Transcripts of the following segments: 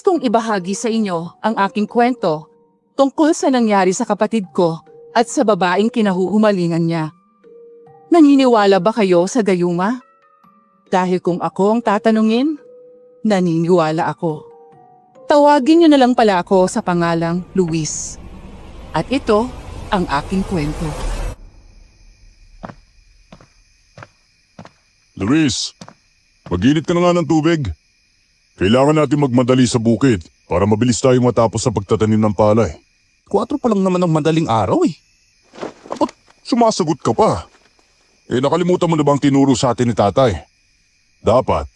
kong ibahagi sa inyo ang aking kwento tungkol sa nangyari sa kapatid ko at sa babaeng kinahuhumalingan niya. Naniniwala ba kayo sa gayuma? Dahil kung ako ang tatanungin, naniniwala ako. Tawagin niyo na lang pala ako sa pangalang Luis. At ito ang aking kwento. Luis, mag-init ka na nga ng tubig. Kailangan natin magmadali sa bukid para mabilis tayong matapos sa pagtatanim ng palay. 4 pa lang naman ang madaling araw eh. Ba't sumasagot ka pa? Nakalimutan mo na bang tinuro sa atin ni tatay? Dapat,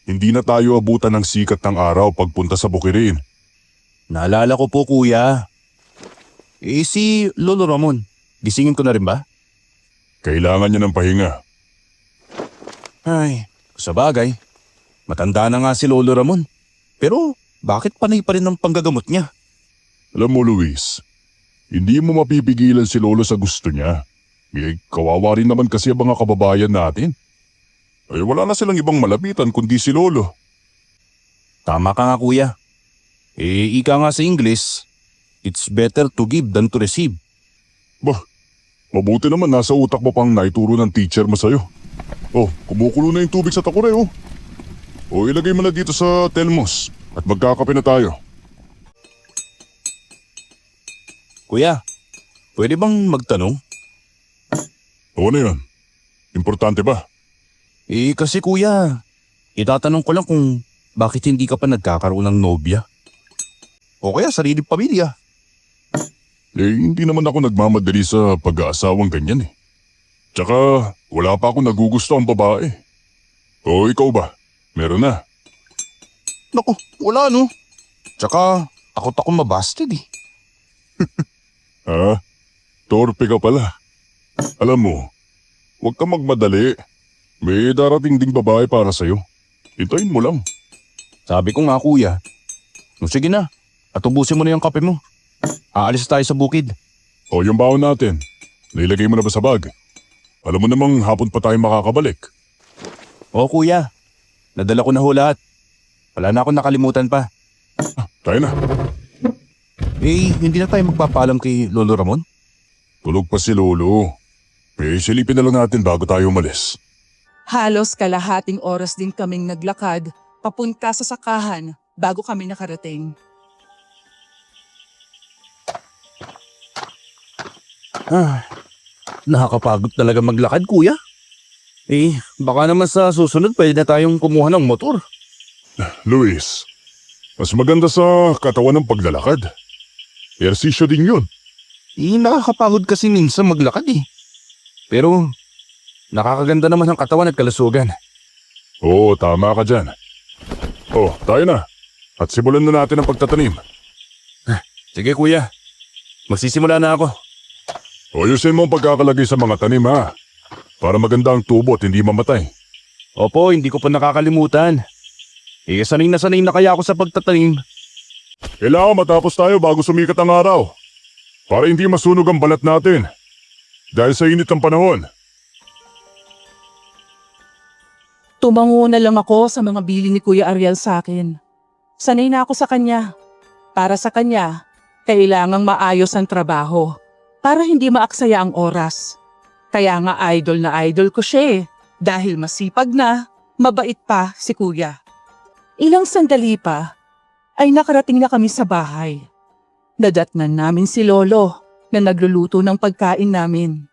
hindi na tayo abutan ng sikat ng araw pagpunta sa bukirin. Naalala ko po kuya. Si Lolo Ramon, gisingin ko na rin ba? Kailangan niya ng pahinga. Ay, sa bagay. Matanda na nga si Lolo Ramon. Pero bakit panay pa rin ang panggagamot niya? Alam mo Luis, hindi mo mapipigilan si Lolo sa gusto niya. Kawawa rin naman kasi ang mga kababayan natin. Wala na silang ibang malapitan kundi si Lolo. Tama ka nga kuya. Ika nga sa English, it's better to give than to receive. Bah, mabuti naman nasa utak mo pang naituro ng teacher mo sa'yo. Kumukulo na yung tubig sa takure oh. Ilagay mo na dito sa telmos at magkakape na tayo. Kuya, pwede bang magtanong? Ano yan? Importante ba? Kasi kuya, itatanong ko lang kung bakit hindi ka pa nagkakaroon ng nobya. O kaya sariling pamilya. Hindi naman ako nagmamadali sa pag-aasawang ganyan eh. Tsaka wala pa akong nagugusto ang babae. Ikaw ba? Meron na? Naku, wala no. Tsaka ako mabasted eh. Torpe ka pala. Alam mo, huwag ka magmadali. May darating ding babae para sa'yo. Hintayin mo lang. Sabi ko nga kuya. Sige na, at ubusin mo na yung kape mo. Aalis tayo sa bukid. Yung baon natin. Nailagay mo na ba sa bag? Alam mo namang hapon pa tayo makakabalik. Kuya, nadala ko na ho lahat. Wala na akong nakalimutan pa. Tayo na. Hindi na tayo magpapaalam kay Lolo Ramon? Tulog pa si Lolo. Silipin na lang natin bago tayo umalis. Halos kalahating oras din kaming naglakad papunta sa sakahan bago kami nakarating. Nakakapagod talaga maglakad kuya. Baka naman sa susunod pwede na tayong kumuha ng motor. Luis, mas maganda sa katawan ng paglalakad. Ehersisyo din yun. Nakakapagod kasi minsan maglakad eh. Pero nakakaganda naman ang katawan at kalusugan. Tama ka dyan. Tayo na. At simulan na natin ang pagtatanim. Sige kuya, magsisimula na ako. Ayusin mo ang pagkakalagay sa mga tanim ha. Para maganda ang tubo at hindi mamatay. Opo, hindi ko pa nakakalimutan. Sanay na kaya ako sa pagtatanim. Kailangan matapos tayo bago sumikat ang araw. Para hindi masunog ang balat natin. Dahil sa init ng panahon. Tumango na lang ako sa mga bili ni Kuya Ariel sa akin. Sanay na ako sa kanya. Para sa kanya, kailangang maayos ang trabaho para hindi maaksaya ang oras. Kaya nga idol na idol ko siya dahil masipag na, mabait pa si Kuya. Ilang sandali pa ay nakarating na kami sa bahay. Nadatnan namin si Lolo na nagluluto ng pagkain namin.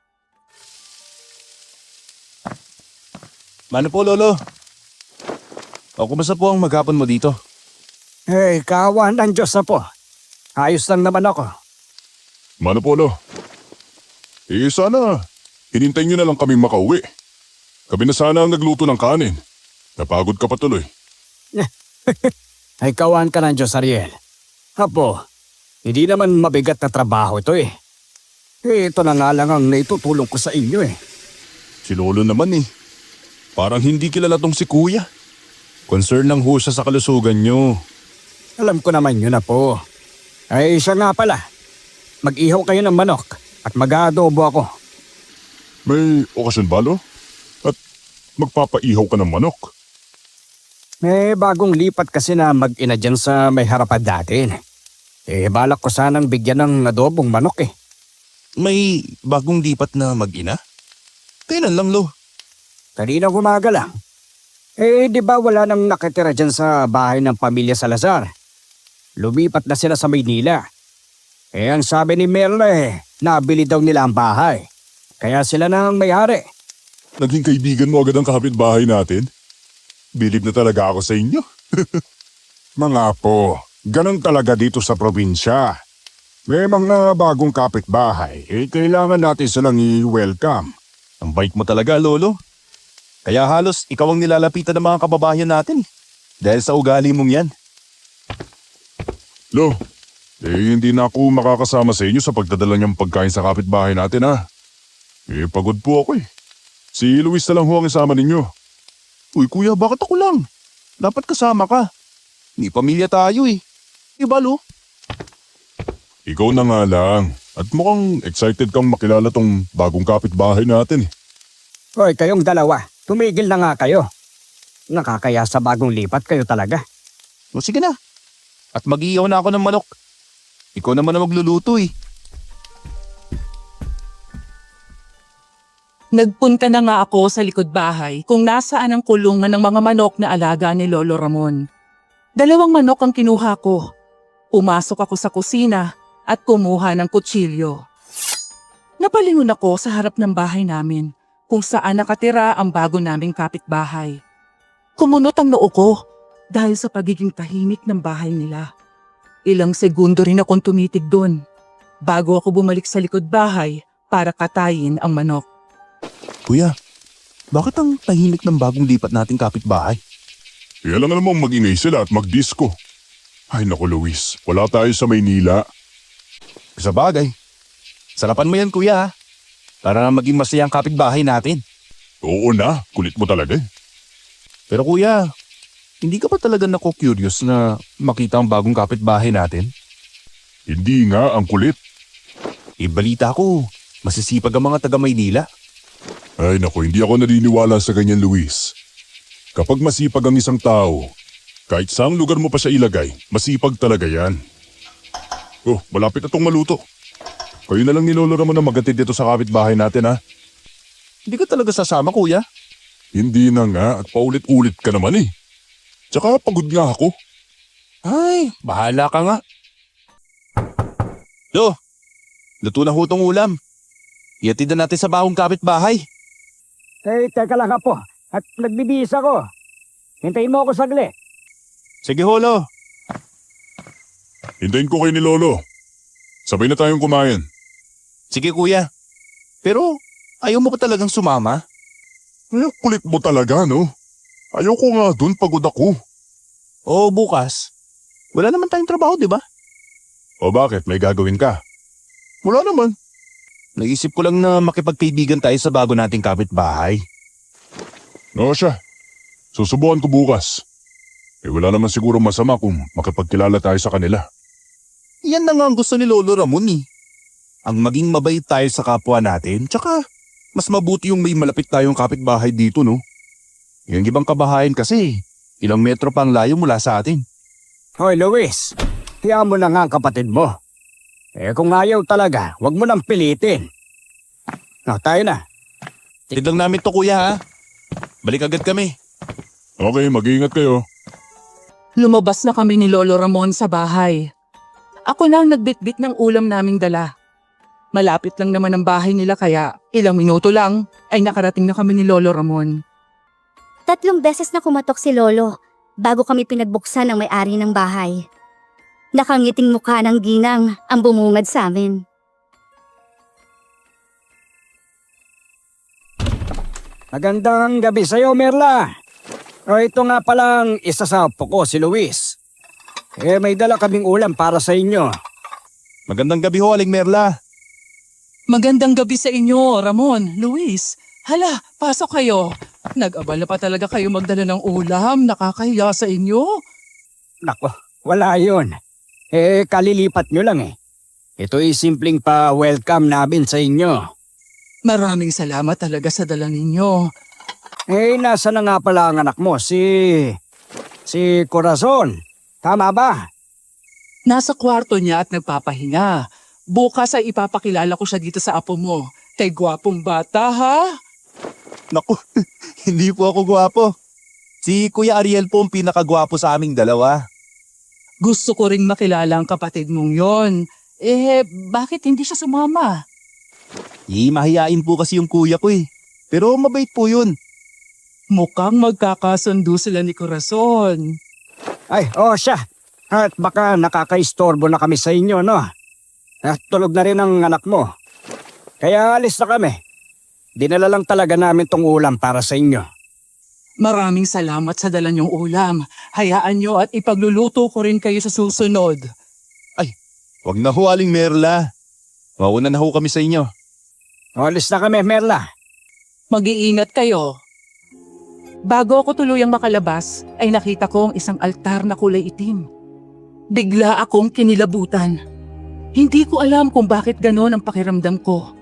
Mano po Lolo? Kumusta po ang maghapon mo dito? Kawan ng Diyos na po. Ayos lang naman ako. Mano Polo? Sana hinintay nyo na lang kaming makauwi. Kami na sana ang nagluto ng kanin. Napagod ka pa tuloy. Kawan ka ng Diyos, Ariel. Apo, hindi naman mabigat na trabaho ito eh. Ito na nga lang ang naitutulong ko sa inyo eh. Si Lolo naman eh. Parang hindi kilala tong si Kuya. Concern lang ho siya sa kalusugan nyo. Alam ko naman yun na po. Siya nga pala. Mag-ihaw kayo ng manok at mag-aadobo ako. May okasyon ba, Lo? At magpapaihaw ka ng manok? May bagong lipat kasi na mag-ina dyan sa may harapan natin. Balak ko sanang bigyan ng adobong manok eh. May bagong lipat na mag-ina? Kailan lang, Lo? Kanina umaga lang. Di ba wala nang nakitira dyan sa bahay ng pamilya Salazar? Lumipat na sila sa Maynila. Ang sabi ni Merla nabili daw nila ang bahay. Kaya sila nang may-ari. Naging kaibigan mo agad ang kapitbahay natin? Bilib na talaga ako sa inyo. Mga po, ganun talaga dito sa probinsya. May mga bagong kapitbahay, kailangan natin silang i-welcome. Ang bait mo talaga, Lolo. Kaya halos ikaw ang nilalapitan ng mga kababayan natin. Dahil sa ugali mong yan. Lo, hindi na ako makakasama sa inyo sa pagdadala niyang pagkain sa kapitbahay natin ha. Pagod po ako eh. Si Luis na lang ho ang isama ninyo. Uy, kuya, bakit ako lang? Dapat kasama ka. Ni pamilya tayo eh. Diba, Lo? Ikaw na nga lang. At mukhang excited kang makilala tong bagong kapitbahay natin eh. Hoy, kayong dalawa, tumigil na nga kayo. Nakakaya sa bagong lipat kayo talaga. O sige na. At mag-iiyaw na ako ng manok. Ikaw naman na magluluto eh. Nagpunta na nga ako sa likod bahay kung nasaan ang kulungan ng mga manok na alaga ni Lolo Ramon. 2 manok ang kinuha ko. Pumasok ako sa kusina at kumuha ng kutsilyo. Napalingon ako sa harap ng bahay namin kung saan nakatira ang bago naming kapitbahay. Kumunot ang noo ko dahil sa pagiging tahimik ng bahay nila. Ilang segundo rin akong tumitig doon bago ako bumalik sa likod bahay para katayin ang manok. Kuya, bakit ang tahimik ng bagong lipat nating kapitbahay? Alam nga namang mag-ingay sila at mag-disco. Ay naku Luis, wala tayo sa Maynila. Sa bagay. Sarapan mo yan, kuya. Para maging masaya ang kapitbahay natin. Oo na, kulit mo talaga eh. Pero kuya, hindi ka pa talaga nako-curious na makita ang bagong kapitbahay natin? Hindi nga ang kulit. Balita ko, masisipag ang mga taga Maynila. Ay naku, hindi ako naniniwala sa ganyan Luis. Kapag masipag ang isang tao, kahit saang lugar mo pa siya ilagay, masipag talaga yan. Oh, malapit na itong maluto. Kayo na lang ni Lolo Ramon na magatid dito sa kapitbahay natin ha. Hindi ka talaga sasama, kuya. Hindi na nga at paulit-ulit ka naman eh. Tsaka pagod nga ako. Ay, bahala ka nga. Lo, luto na hutong ulam. Iatid na natin sa bagong kapitbahay. Teka lang po. At nagbibihis ako. Hintayin mo ako saglit. Sige, Holo. Hintayin ko kayo ni Lolo. Sabay na tayong kumain. Sige, kuya. Pero, ayaw mo pa talagang sumama? Ay, kulit mo talaga no. Ayoko nga dun, pagod ako. Oo, bukas. Wala naman tayong trabaho, di ba? O bakit, may gagawin ka? Wala naman. Naisip ko lang na makipagkaibigan tayo sa bago nating kapitbahay. Oo siya. Susubukan ko bukas. Wala naman siguro masama kung makipagkilala tayo sa kanila. Yan na nga ang gusto ni Lolo Ramon eh. Ang maging mabait tayo sa kapwa natin, tsaka mas mabuti yung may malapit tayong kapitbahay dito, no? Yung ibang kabahayan kasi, ilang metro pang layo mula sa atin. Hoy Luis, tiyaan mo na nga ang kapatid mo. Kung ayaw talaga, wag mo nang pilitin. Tayo na. Tignan namin to, kuya, ha? Balik agad kami. Okay, mag-iingat kayo. Lumabas na kami ni Lolo Ramon sa bahay. Ako na ang nagbitbit ng ulam naming dala. Malapit lang naman ang bahay nila kaya ilang minuto lang ay nakarating na kami ni Lolo Ramon. 3 beses na kumatok si Lolo bago kami pinagbuksan ng may-ari ng bahay. Nakangiting mukha ng ginang ang bumungad sa amin. Magandang gabi sa'yo, Merla. Ito nga palang isa sa apo ko, si Luis. May dala kaming ulam para sa inyo. Magandang gabi ho, Aling Merla. Magandang gabi sa inyo, Ramon, Luis. Hala, pasok kayo. Nag-abala pa talaga kayo magdala ng ulam. Nakakahiya sa inyo. Nako, wala yun. Kalilipat nyo lang eh. Ito ay simpleng pa-welcome namin sa inyo. Maraming salamat talaga sa dala ninyo. Nasa na nga pala ang anak mo, si Si Corazon. Tama ba? Nasa kwarto niya at nagpapahinga. Bukas ay ipapakilala ko siya dito sa apo mo. Kay gwapong bata, ha? Naku, hindi po ako gwapo. Si Kuya Ariel po ang pinakagwapo sa aming dalawa. Gusto ko ring makilala ang kapatid mong yon. Bakit hindi siya sumama? Mahiyain po kasi yung kuya ko eh. Pero mabait po yun. Mukhang magkakasundo sila ni Corazon. Ay, siya. At baka nakakaistorbo na kami sa inyo, no? At tulog na rin ang anak mo. Kaya alis na kami. Dinala lang talaga namin tong ulam para sa inyo. Maraming salamat sa dala niyong ulam. Hayaan niyo at ipagluluto ko rin kayo sa susunod. Huwag na ho, Aling Merla. Mauna na ho kami sa inyo. Alis na kami, Merla. Mag-iingat kayo. Bago ako tuluyang makalabas, ay nakita ko ang isang altar na kulay itim. Bigla akong kinilabutan. Hindi ko alam kung bakit ganon ang pakiramdam ko.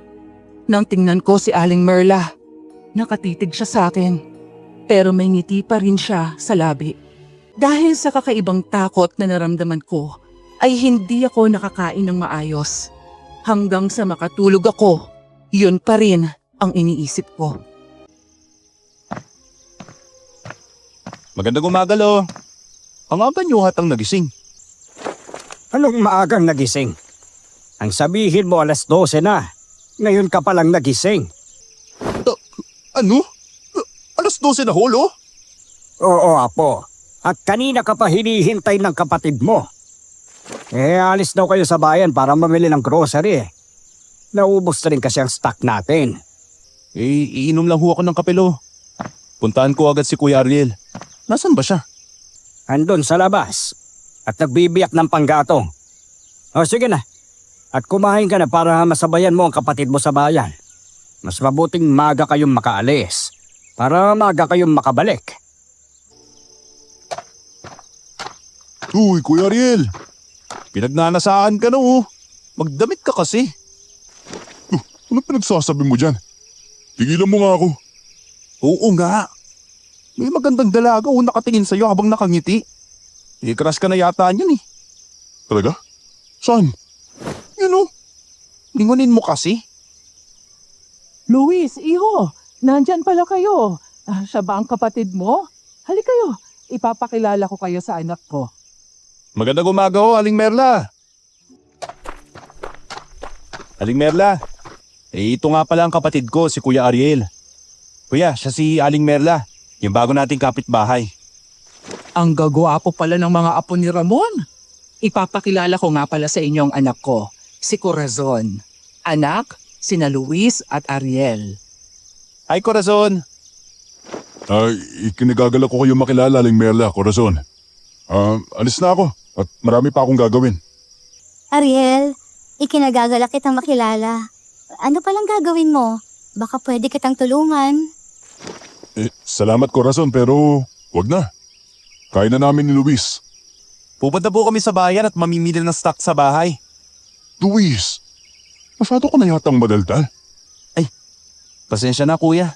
Nang tingnan ko si Aling Merla, nakatitig siya sa akin. Pero may ngiti pa rin siya sa labi. Dahil sa kakaibang takot na naramdaman ko, ay hindi ako nakakain ng maayos. Hanggang sa makatulog ako, yun pa rin ang iniisip ko. Magandang umaga, Lo. Ang aga niyo hatang nagising. Anong maagang nagising? Ang sabihin mo 12:00 na. Ngayon ka palang nagising. Ano? 12:00 na ho, Lo? Oo, apo. At kanina ka pa hinihintay ng kapatid mo. Alis daw kayo sa bayan para mamili ng grocery. Naubos na rin kasi ang stock natin. Iinom lang ho ako ng kape, Lo. Puntahan ko agad si Kuya Ariel. Nasaan ba siya? Andun sa labas. At nagbibiyak ng panggatong. Sige na. At kumain ka na para masabayan mo ang kapatid mo sa bayan. Mas mabuting maga kayong makaalis. Para maga kayong makabalik. Uy, Kuya Ariel. Pinagnanasaan ka na, oh. Magdamit ka kasi. Ano pinagsasabi mo dyan? Tigilan mo nga ako. Oo nga. May magandang dalaga o nakatingin sa'yo habang nakangiti. Crush ka na yata niyan eh. Talaga? Saan? Yun oh. Lingunin mo kasi. Luis, iho, nandyan pala kayo. Siya ba ang kapatid mo? Halika kayo, ipapakilala ko kayo sa anak ko. Magandang umaga ho, Aling Merla. Aling Merla, ito nga pala ang kapatid ko, si Kuya Ariel. Kuya, siya si Aling Merla, yung bago nating kapitbahay. Ang gagwapo pala ng mga apo ni Ramon. Ipapakilala ko nga pala sa inyo ang anak ko, si Corazon. Anak, sina Luis at Ariel. Hi, Corazon. Ay, ikinagagala ko kayo makilala, Aling Merla, Corazon. Alis na ako at marami pa akong gagawin. Ariel, ikinagagalak kitang makilala. Ano palang gagawin mo? Baka pwede kitang tulungan. Salamat, Corazon, pero wag na. Kaya na namin ni Luis. Pupunta po kami sa bayan at mamimili ng stock sa bahay. Luis, masyado ko na yatang madaldal. Pasensya na, Kuya.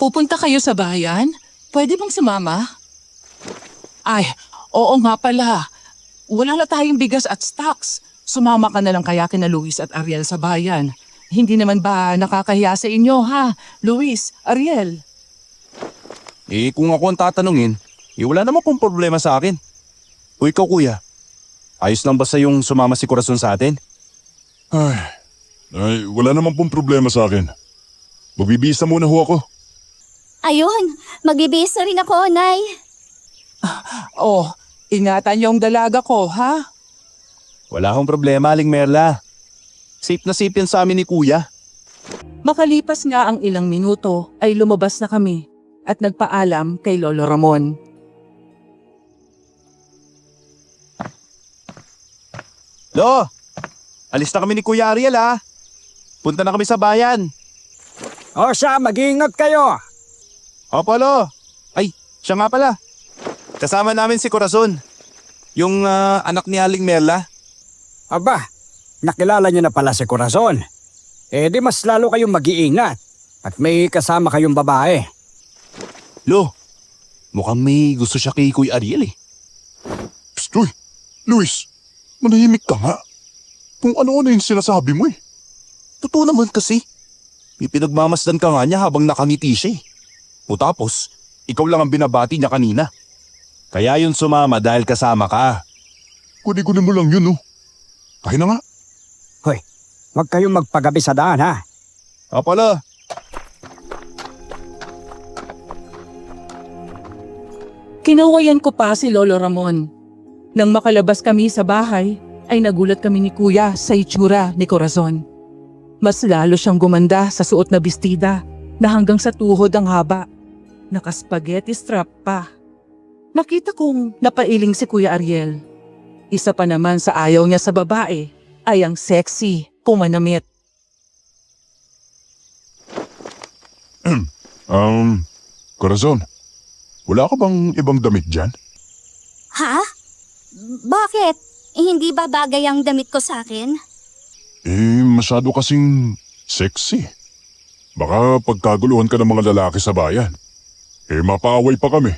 Pupunta kayo sa bayan? Pwede bang sumama? Ay, oo nga pala. Wala na tayong bigas at stocks. Sumama ka na lang kaya kina Luis at Ariel sa bayan. Hindi naman ba nakakahiya sa inyo, ha? Luis, Ariel. Kung ako ang tatanungin, wala naman pong problema sa akin. O ikaw, Kuya, ayos lang ba sa yung sumama si Corazon sa atin? Ay, wala naman pong problema sa akin. Magbibisa muna ho ako. Ayun, magbibihis na rin ako, Nay. Oh, ingatan niyo ang dalaga ko, ha? Wala akong problema, Aling Merla. Safe na safe yan sa amin ni Kuya. Makalipas nga ang ilang minuto ay lumabas na kami at nagpaalam kay Lolo Ramon. Lo, alis na kami ni Kuya Ariel ha. Punta na kami sa bayan. Siya, mag-iingat kayo. Opo, Lo. Ay, siya nga pala. Kasama namin si Corazon. Yung anak ni Aling Merla. Aba, nakilala niyo na pala si Corazon. Di mas lalo kayong mag-iingat. At may kasama kayong babae. Lo, Mukhang may gusto siya kay Kuya Ariel eh. Psst, uy! Luis, manahimik ka nga. Kung ano-ano yung sinasabi mo eh. Totoo naman kasi. May pinagmamasdan ka nga niya habang nakangiti siya eh. O tapos, ikaw lang ang binabati niya kanina. Kaya yun sumama dahil kasama ka. Guni-guni mo lang yun, oh. Kaya na nga. Hoy, huwag kayong magpagabi sa daan ha. Pala. Kinawayan ko pa si Lolo Ramon. Nang makalabas kami sa bahay, ay nagulat kami ni Kuya sa itsura ni Corazon. Mas lalo siyang gumanda sa suot na bestida na hanggang sa tuhod ang haba. Naka-spaghetti strap pa. Nakita kong napailing si Kuya Ariel. Isa pa naman sa ayaw niya sa babae ay ang sexy, pumanamit. Corazon, wala ka bang ibang damit dyan? Ha? Bakit? Hindi ba bagay ang damit ko sa akin? Masyado kasing sexy. Baka pagkaguluhan ka ng mga lalaki sa bayan. Mapaaway pa kami.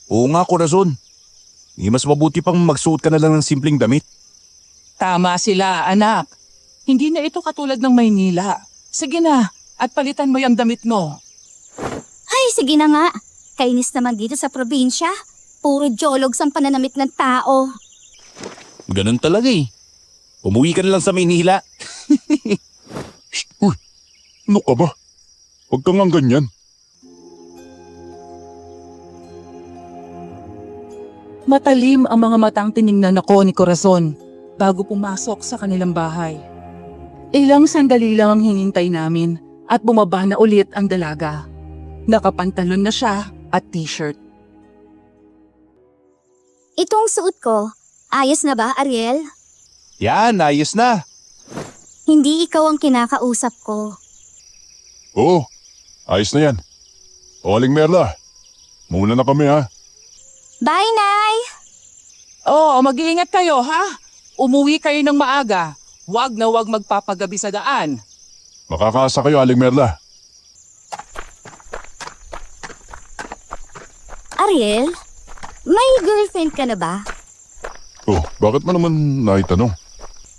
Oo nga, Corazon. Mas mabuti pang magsuot ka na lang ng simpleng damit. Tama sila, anak. Hindi na ito katulad ng Maynila. Sige na, at palitan mo yung damit mo. Ay, sige na nga. Kainis naman dito sa probinsya. Puro jologs ang pananamit ng tao. Ganun talaga eh. Umuwi ka na lang sa Maynila. Shh, uy, ano ka ba? Huwag kang ang ganyan. Matalim ang mga matang tiningnan ako ni Corazon bago pumasok sa kanilang bahay. Ilang sandali lang ang hinintay namin at bumaba na ulit ang dalaga. Nakapantalon na siya at t-shirt. Itong suot ko, ayos na ba, Ariel? Yan, ayos na. Hindi ikaw ang kinakausap ko. Oo, ayos na yan. O Aling Merla, muna na kami ha. Bye, Nay! Oo, mag-iingat kayo ha. Umuwi kayo ng maaga. Huwag na huwag magpapagabi sa daan. Makakaasa kayo Aling Merla. Ariel, may girlfriend ka na ba? Oh, bakit mo naman naitanong?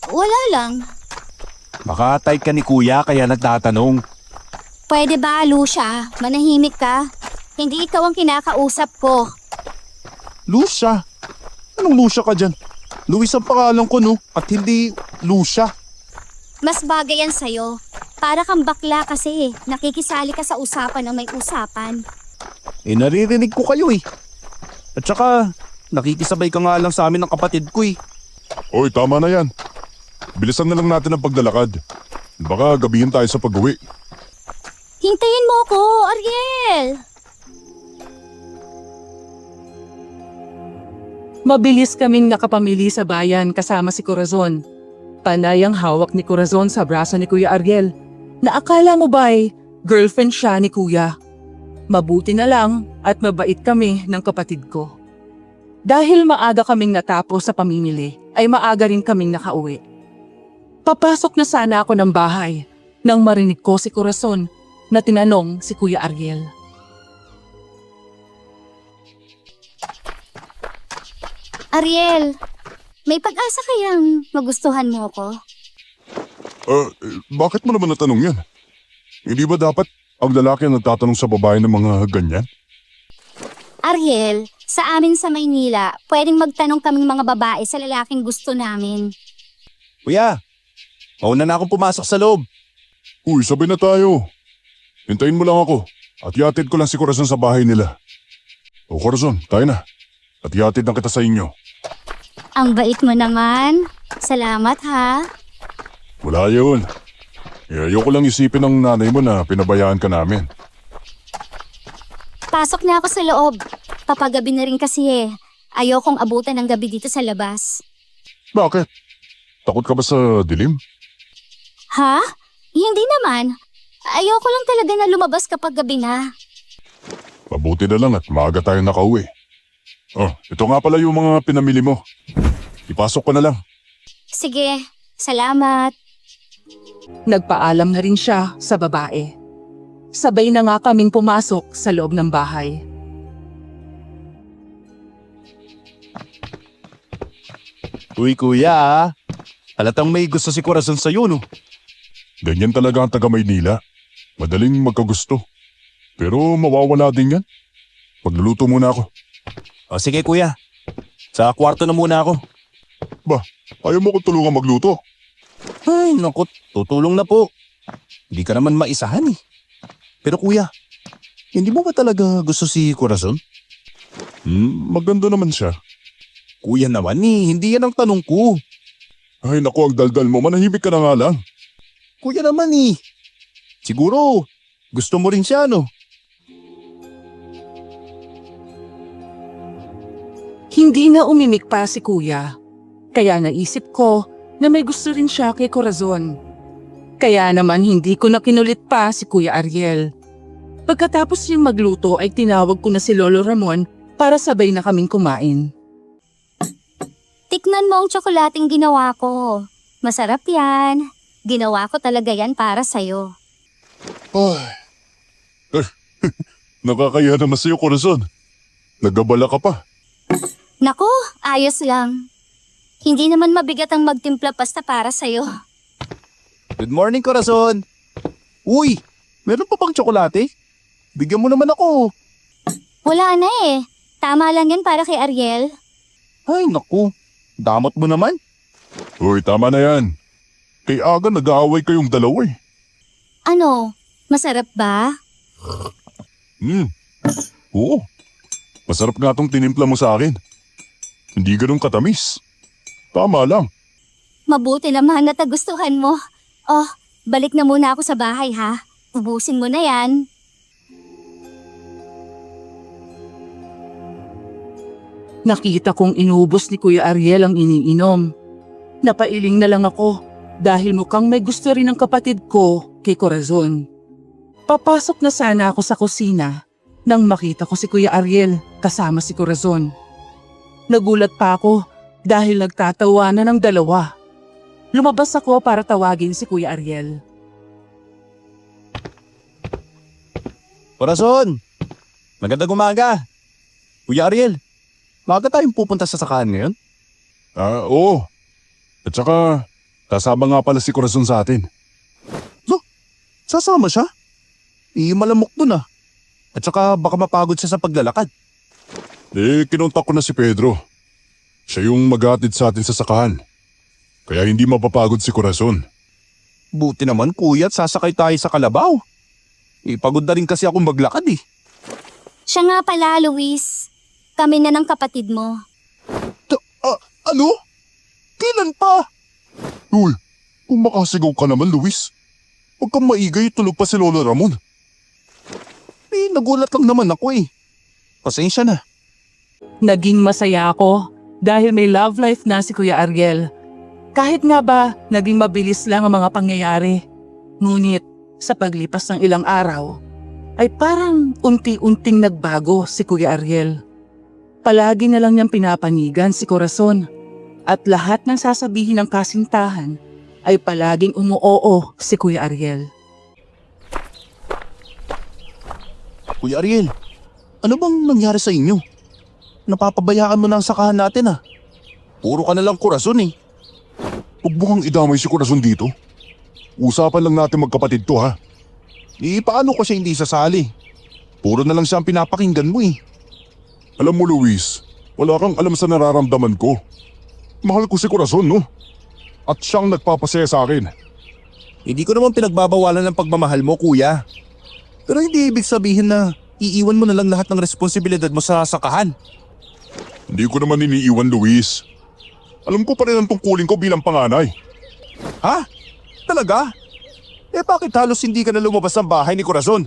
Wala lang. Baka type ka ni Kuya kaya nagtatanong. Pwede ba, Lucia? Manahimik ka. Hindi ikaw ang kinakausap ko. Lucia? Anong Lucia ka dyan? Luis ang pangalan ko no, at hindi Lucia. Mas bagay yan sa'yo. Para kang bakla kasi. Nakikisali ka sa usapan ng may usapan. Naririnig ko kayo eh. At saka, nakikisabay ka nga lang sa amin ng kapatid ko eh. Oy, tama na yan. Bilisan na lang natin ang paglalakad. Baka gabihin tayo sa pag-uwi. Hintayin mo ko, Ariel! Mabilis kaming nakapamili sa bayan kasama si Corazon. Panay ang hawak ni Corazon sa braso ni Kuya Ariel na akala mo ba'y girlfriend siya ni Kuya. Mabuti na lang at mabait kami ng kapatid ko. Dahil maaga kaming natapos sa pamimili, ay maaga rin kaming nakauwi. Papasok na sana ako ng bahay nang marinig ko si Corazon na tinanong si Kuya Ariel. Ariel, may pag-asa kayang magustuhan mo ko? Bakit mo naman natanong yan? Hindi ba dapat ang lalaki ang nagtatanong sa babae ng mga ganyan? Ariel, sa amin sa Maynila, pwedeng magtanong kaming mga babae sa lalaking gusto namin. Kuya, mauna na akong pumasok sa loob. Uy, sabay na tayo. Hintayin mo lang ako at ihatid ko lang si Corazon sa bahay nila. O Corazon, tayo na. At ihatid na kita sa inyo. Ang bait mo naman. Salamat ha. Wala yun. Ayoko lang isipin ng nanay mo na pinabayaan ka namin. Pasok na ako sa loob. Papagabi na rin kasi eh. Ayokong abutan ng gabi dito sa labas. Bakit? Takot ka ba sa dilim? Ha? Hindi naman. Ayoko lang talaga na lumabas kapag gabi na. Mabuti na lang at maaga tayo nakauwi. Oh, ito nga pala yung mga pinamili mo. Ipasok ko na lang. Sige, salamat. Nagpaalam na rin siya sa babae. Sabay na nga kaming pumasok sa loob ng bahay. Uy kuya, halatang may gusto si Corazon sa'yo no. Ganyan talaga ang taga Maynila. Madaling magkagusto. Pero mawawala din yan. Pagluluto muna ako. O sige kuya, sa kwarto na muna ako. Ba, ayaw mo ko tulungan magluto. Ay naku, tutulong na po. Hindi ka naman maisahan eh. Pero kuya, hindi mo ba talaga gusto si Corazon? Maganda naman siya. Kuya naman eh, hindi yan ang tanong ko. Ay naku, ang daldal mo. Manahimik ka na nga lang. Kuya naman eh. Siguro, gusto mo rin siya no? Hindi na umimik pa si kuya. Kaya naisip ko na may gusto rin siya kay Corazon. Kaya naman hindi ko na kinulit pa si Kuya Ariel. Pagkatapos niyang magluto ay tinawag ko na si Lolo Ramon para sabay na kaming kumain. Tikman mo ang tsokolating ginawa ko. Masarap yan. Ginawa ko talaga yan para sa'yo. Ay, nakakaya naman sa'yo, Corazon. Nagabala ka pa. Nako, ayos lang. Hindi naman mabigat ang magtimpla pasta para sa'yo. Good morning Corazon. Uy, meron pa bang tsokolate? Bigyan mo naman ako. Wala na eh. Tama lang yan para kay Ariel. Ay naku, damot mo naman. Uy, tama na yan. Kay Aga nag-aaway kayong dalawa eh. Ano, masarap ba? Oo. Masarap nga tong tinimpla mo sa akin. Hindi ganun katamis. Tama lang. Mabuti naman na tagustuhan mo. Oh, balik na muna ako sa bahay ha. Ubusin mo na yan. Nakita kong inubos ni Kuya Ariel ang iniinom. Napailing na lang ako dahil mukhang may gusto rin ang kapatid ko kay Corazon. Papasok na sana ako sa kusina nang makita ko si Kuya Ariel kasama si Corazon. Nagulat pa ako dahil nagtatawanan ng dalawa. Lumabas ako para tawagin si Kuya Ariel. Corazon, magandang umaga. Kuya Ariel, maaga tayong pupunta sa sakahan ngayon? Oo. At saka, kasama nga pala si Corazon sa atin. So, sasama siya? Malamok dun ah. At saka baka mapagod siya sa paglalakad. Kinontak ko na si Pedro. Siya yung maghatid sa atin sa sakahan. Kaya hindi mapapagod si Corazon. Buti naman kuya at sasakay tayo sa kalabaw. Pagod na rin kasi akong maglakad eh. Siya nga pala, Luis. Kami na ng kapatid mo. Ano? Kailan pa? Uy, kung makasigaw ka naman, Luis. Huwag kang maigay, tulog pa si Lola Ramon. Nagulat lang naman ako eh. Pasensya na. Naging masaya ako dahil may love life na si Kuya Ariel. Kahit nga ba naging mabilis lang ang mga pangyayari. Ngunit sa paglipas ng ilang araw ay parang unti-unting nagbago si Kuya Ariel. Palagi na lang niyang pinapanigan si Corazon at lahat ng sasabihin ng kasintahan ay palaging umuoo si Kuya Ariel. Kuya Ariel, ano bang nangyari sa inyo? Napapabayaan mo na ang sakahan natin ah. Puro ka na lang Corazon eh. Huwag mo kang idamay si Corazon dito. Usapan lang natin magkapatid to ha. Paano ko siya hindi sasali? Puro na lang siya ang pinapakinggan mo eh. Alam mo Luis, wala kang alam sa nararamdaman ko. Mahal ko si Corazon no? At siyang nagpapasaya sa akin. Hindi ko naman pinagbabawalan ng pagmamahal mo kuya. Pero hindi ibig sabihin na iiwan mo na lang lahat ng responsibilidad mo sa sakahan. Hindi ko naman iniiwan Luis. Alam ko pa rin ang tungkulin ko bilang panganay. Ha? Talaga? Bakit halos hindi ka na lumabas ng bahay ni Corazon?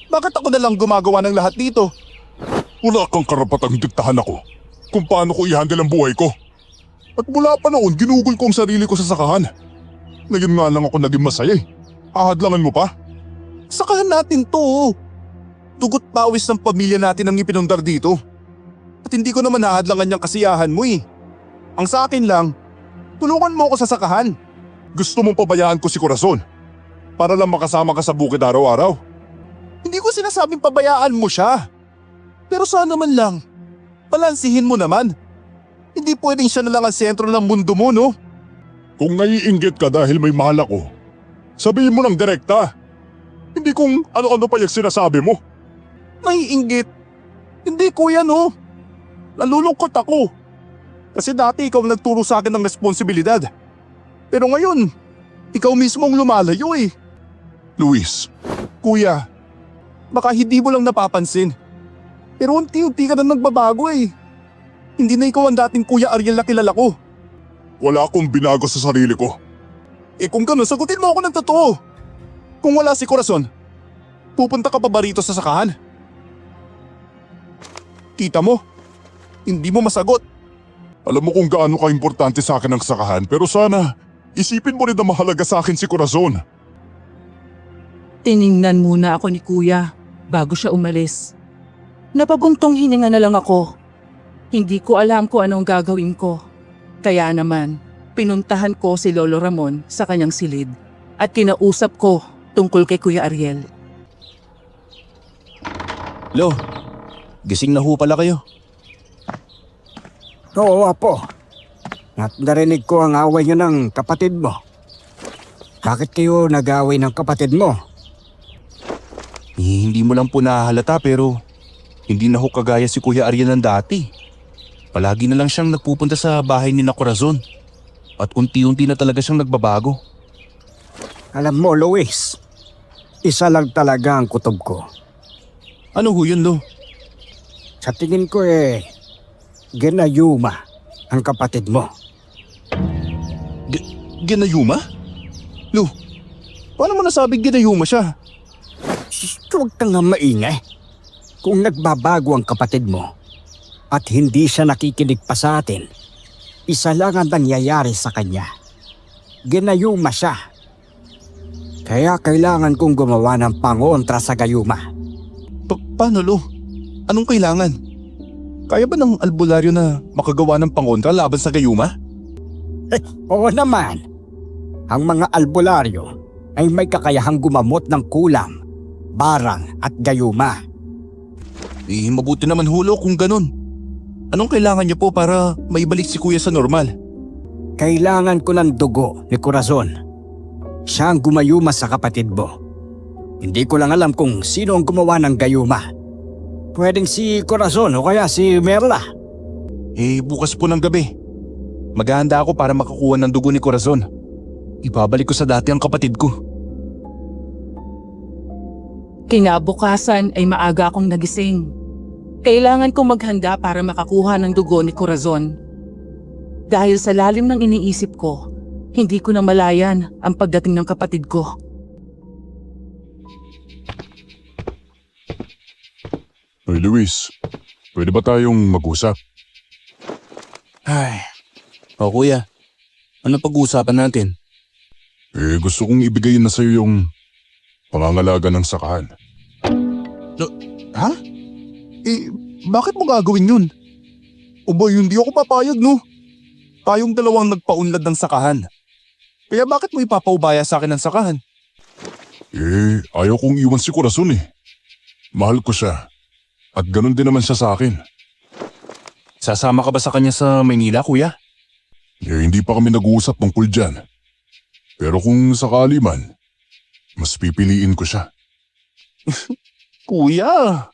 Bakit ako na lang gumagawa ng lahat dito? Wala kang karapatang diktahan ako kung paano ko i-handle ang buhay ko. At mula pa noon, ginugol ko ang sarili ko sa sakahan. Ngayon nga lang ako naging masaya eh. Ahadlangan mo pa? Sakahan natin to. Tugot pawis ng pamilya natin ang ipinundar dito. At hindi ko naman nahadlangan yung kasiyahan mo eh. Ang sa akin lang, tulungan mo ako sa sakahan. Gusto mong pabayaan ko si Corazon para lang makasama ka sa bukid araw-araw? Hindi ko sinasabing pabayaan mo siya. Pero sana man lang, balansihin mo naman. Hindi pwedeng siya na lang ang sentro ng mundo mo, no? Kung naiinggit ka dahil may mahal ako, sabihin mo ng direkta. Hindi kung ano-ano pa yung sinasabi mo. Naiinggit. Hindi kuya, no? Nalulungkot ako. Kasi dati ikaw ang nagturo sa akin ng responsibilidad. Pero ngayon, ikaw mismo ang lumalayo eh. Luis, Kuya, baka hindi mo lang napapansin. Pero unti-unti ka na nagbabago eh. Hindi na ikaw ang dating Kuya Ariel na kilala ko. wala akong binago sa sarili ko. Eh kung gano'n, sagutin mo ako ng totoo. Kung wala si Corazon, pupunta ka pa ba rito sa sakahan? Kita mo, hindi mo masagot. Alam mo kung gaano ka-importante sa akin ang sakahan, pero sana isipin mo rin na mahalaga sa akin si Corazon. Tiningnan muna ako ni kuya bago siya umalis. Napabuntong hininga na lang ako. Hindi ko alam kung anong gagawin ko. Kaya naman, pinuntahan ko si Lolo Ramon sa kanyang silid at kinausap ko tungkol kay Kuya Ariel. Lo, gising na ho pala kayo. Oo, Apo. At narinig ko ang away niyo ng kapatid mo. Bakit kayo nag-away ng kapatid mo? Hindi mo lang po nahahalata pero hindi na ho kagaya si Kuya Ariel ng dati. Palagi na lang siyang nagpupunta sa bahay ni na Corazon at unti-unti na talaga siyang nagbabago. Alam mo, Luis, isa lang talaga ang kutob ko. Ano ho yun, Lo? Sa tingin ko ginayuma ang kapatid mo. Ginayuma? Lo, paano mo nasabing ginayuma siya? Huwag kang nga maingay. Kung nagbabago ang kapatid mo at hindi siya nakikinig pa sa atin, isa lang ang nangyayari sa kanya. Ginayuma siya. Kaya kailangan kong gumawa ng pangontra sa gayuma. Paano, Lo? Anong kailangan? Kaya ba ng albularyo na makagawa ng pangontra laban sa gayuma? Oo naman. Ang mga albularyo ay may kakayahang gumamot ng kulam, barang at gayuma. Mabuti naman hulo kung ganun. Anong kailangan niyo po para maibalik si Kuya sa normal? Kailangan ko ng dugo ni Corazon. Siya ang gumayuma sa kapatid mo. Hindi ko lang alam kung sino ang gumawa ng gayuma. Pwedeng si Corazon o kaya si Merla. Bukas po ng gabi. Maghahanda ako para makakuha ng dugo ni Corazon. Ibabalik ko sa dati ang kapatid ko. Kinabukasan ay maaga akong nagising. Kailangan kong maghanda para makakuha ng dugo ni Corazon. Dahil sa lalim ng iniisip ko, hindi ko na malayan ang pagdating ng kapatid ko. Hoy Luis, pwede ba tayong mag-usap? Ay. O Kuya, ano pag-uusapan natin? Gusto kong ibigay na sa'yo yung pangangalaga ng sakahan. Ha? Bakit mo gagawin yun? O ba, hindi ako papayag, no? Tayong dalawang nagpaunlad ng sakahan. Kaya bakit mo ipapaubaya sa akin ng sakahan? Ayaw kong iwan si Corazon eh. Mahal ko siya. At ganun din naman siya sa akin. Sasama ka ba sa kanya sa Maynila, Kuya? Hindi pa kami nag-uusap tungkol dyan. Pero kung sakali man, mas pipiliin ko siya. Kuya!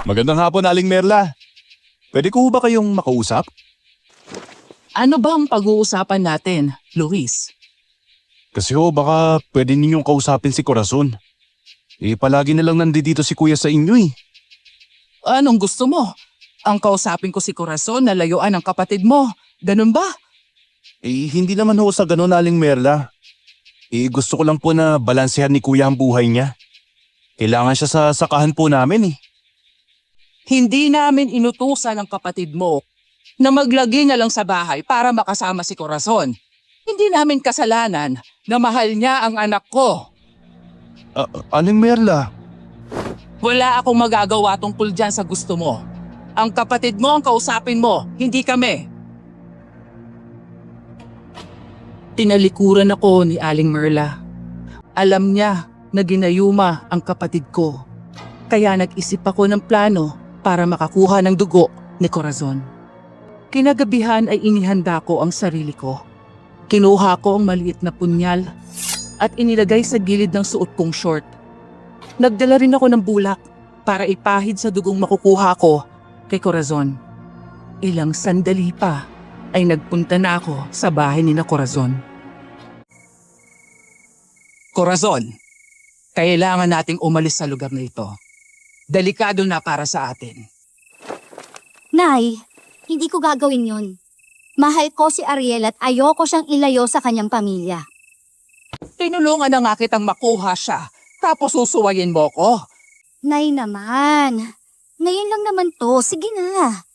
Magandang hapon, Aling Merla. Pwede ko ba kayong makausap? Ano ba ang pag-uusapan natin, Luis? Kasi baka pwede ninyong kausapin si Corazon. Palagi na lang nandito si Kuya sa inyo eh. Anong gusto mo? Ang kausapin ko si Corazon na layuan ang kapatid mo. Ganun ba? Hindi naman ho sa ganun, Aling Merla. Gusto ko lang po na balansehan ni Kuya ang buhay niya. Kailangan siya sa sakahan po namin eh. Hindi namin inutusan ang kapatid mo na maglagi na lang sa bahay para makasama si Corazon. Hindi namin kasalanan na mahal niya ang anak ko. Aling Merla, Wala akong magagawa tungkol dyan sa gusto mo. Ang kapatid mo ang kausapin mo, hindi kami. Tinalikuran ako ni Aling Merla. Alam niya na ginayuma ang kapatid ko. Kaya nag-isip ako ng plano para makakuha ng dugo ni Corazon. Kinagabihan ay inihanda ko ang sarili ko. Kinuha ko ang maliit na punyal at inilagay sa gilid ng suot kong short. Nagdala rin ako ng bulak para ipahid sa dugong makukuha ko kay Corazon. Ilang sandali pa ay nagpunta na ako sa bahay ni na Corazon. Corazon, kailangan nating umalis sa lugar na ito. Delikado na para sa atin. Nay, hindi ko gagawin yun. Mahal ko si Ariel at ayoko siyang ilayo sa kanyang pamilya. Tinulungan na nga kitang makuha siya, tapos susuwayin mo ko. Nay naman. Ngayon lang naman to. Sige na.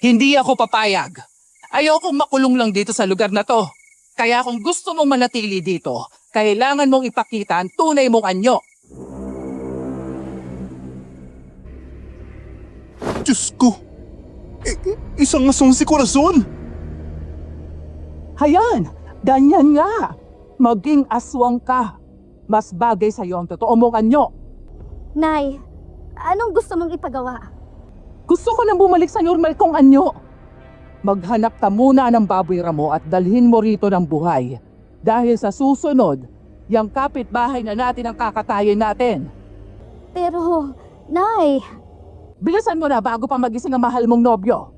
Hindi ako papayag. Ayokong makulong lang dito sa lugar na to. Kaya kung gusto mong manatili dito, kailangan mong ipakita ang tunay mong anyo. Diyos ko! Isang asong si Corazon! Hayan, ganyan nga. Maging aswang ka. Mas bagay sa'yo ang totoo mong anyo. Nay, anong gusto mong ipagawa? Gusto ko nang bumalik sa normal kong anyo. Maghanap ka muna ng baboy ramo at dalhin mo rito ng buhay. Dahil sa susunod, yung kapitbahay na natin ang kakatayin natin. Pero, Nay, Bilisan mo na bago pa magising ang mahal mong nobyo.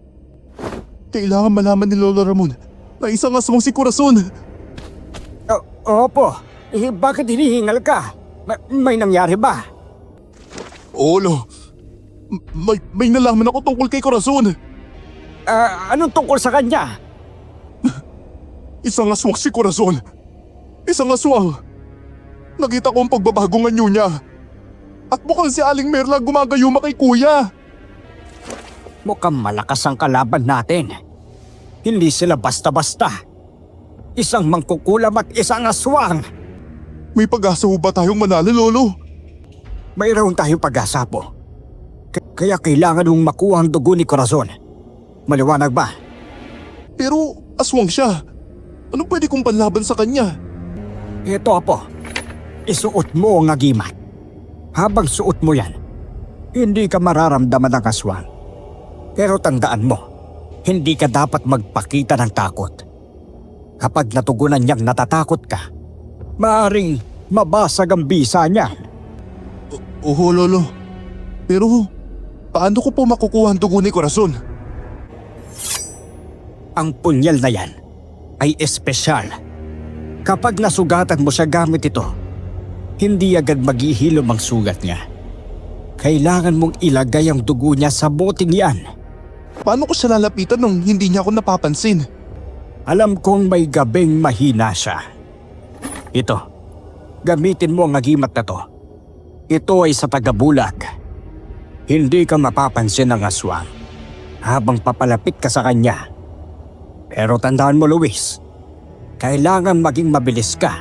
Kailangan malaman ni Lolo Ramon na isang aswang si Corazon. Opo, bakit hinihingal ka? May nangyari ba? Olo, may nalaman ako tungkol kay Corazon. Anong tungkol sa kanya? Isang aswang si Corazon. Isang aswang. Nakita ko ang pagbabagong anyo niya. At mukhang si Aling Merla gumagayuma kay Kuya. Mukhang malakas ang kalaban natin. Hindi sila basta-basta. Isang mangkukulam at isang aswang. May pag-asa ba tayong manalo, Lolo? Mayroon tayong pag-asa po. Kaya kailangan mong makuha ang dugo ni Corazon. Maliwanag ba? Pero aswang siya. Anong pwede kong panlaban sa kanya? Ito po. Isuot mo ang agimat. Habang suot mo yan, hindi ka mararamdaman ng aswang. Pero tandaan mo, hindi ka dapat magpakita ng takot. Kapag natugunan niyang natatakot ka, maaring mabasag ang bisa niya. Oo, Lolo. Pero paano ko po makukuha ang dugo ni Corazon? Ang punyal na yan ay espesyal. Kapag nasugatan mo siya gamit ito, hindi agad maghihilom ang sugat niya. Kailangan mong ilagay ang dugo niya sa boteng yan. Paano ko siya lalapitan nung hindi niya ako napapansin? Alam kong may gabing mahina siya. Ito, gamitin mo ang agimat na to. Ito ay sa tagabulag. Hindi ka mapapansin ng aswang habang papalapit ka sa kanya. Pero tandaan mo, Luis, kailangan maging mabilis ka.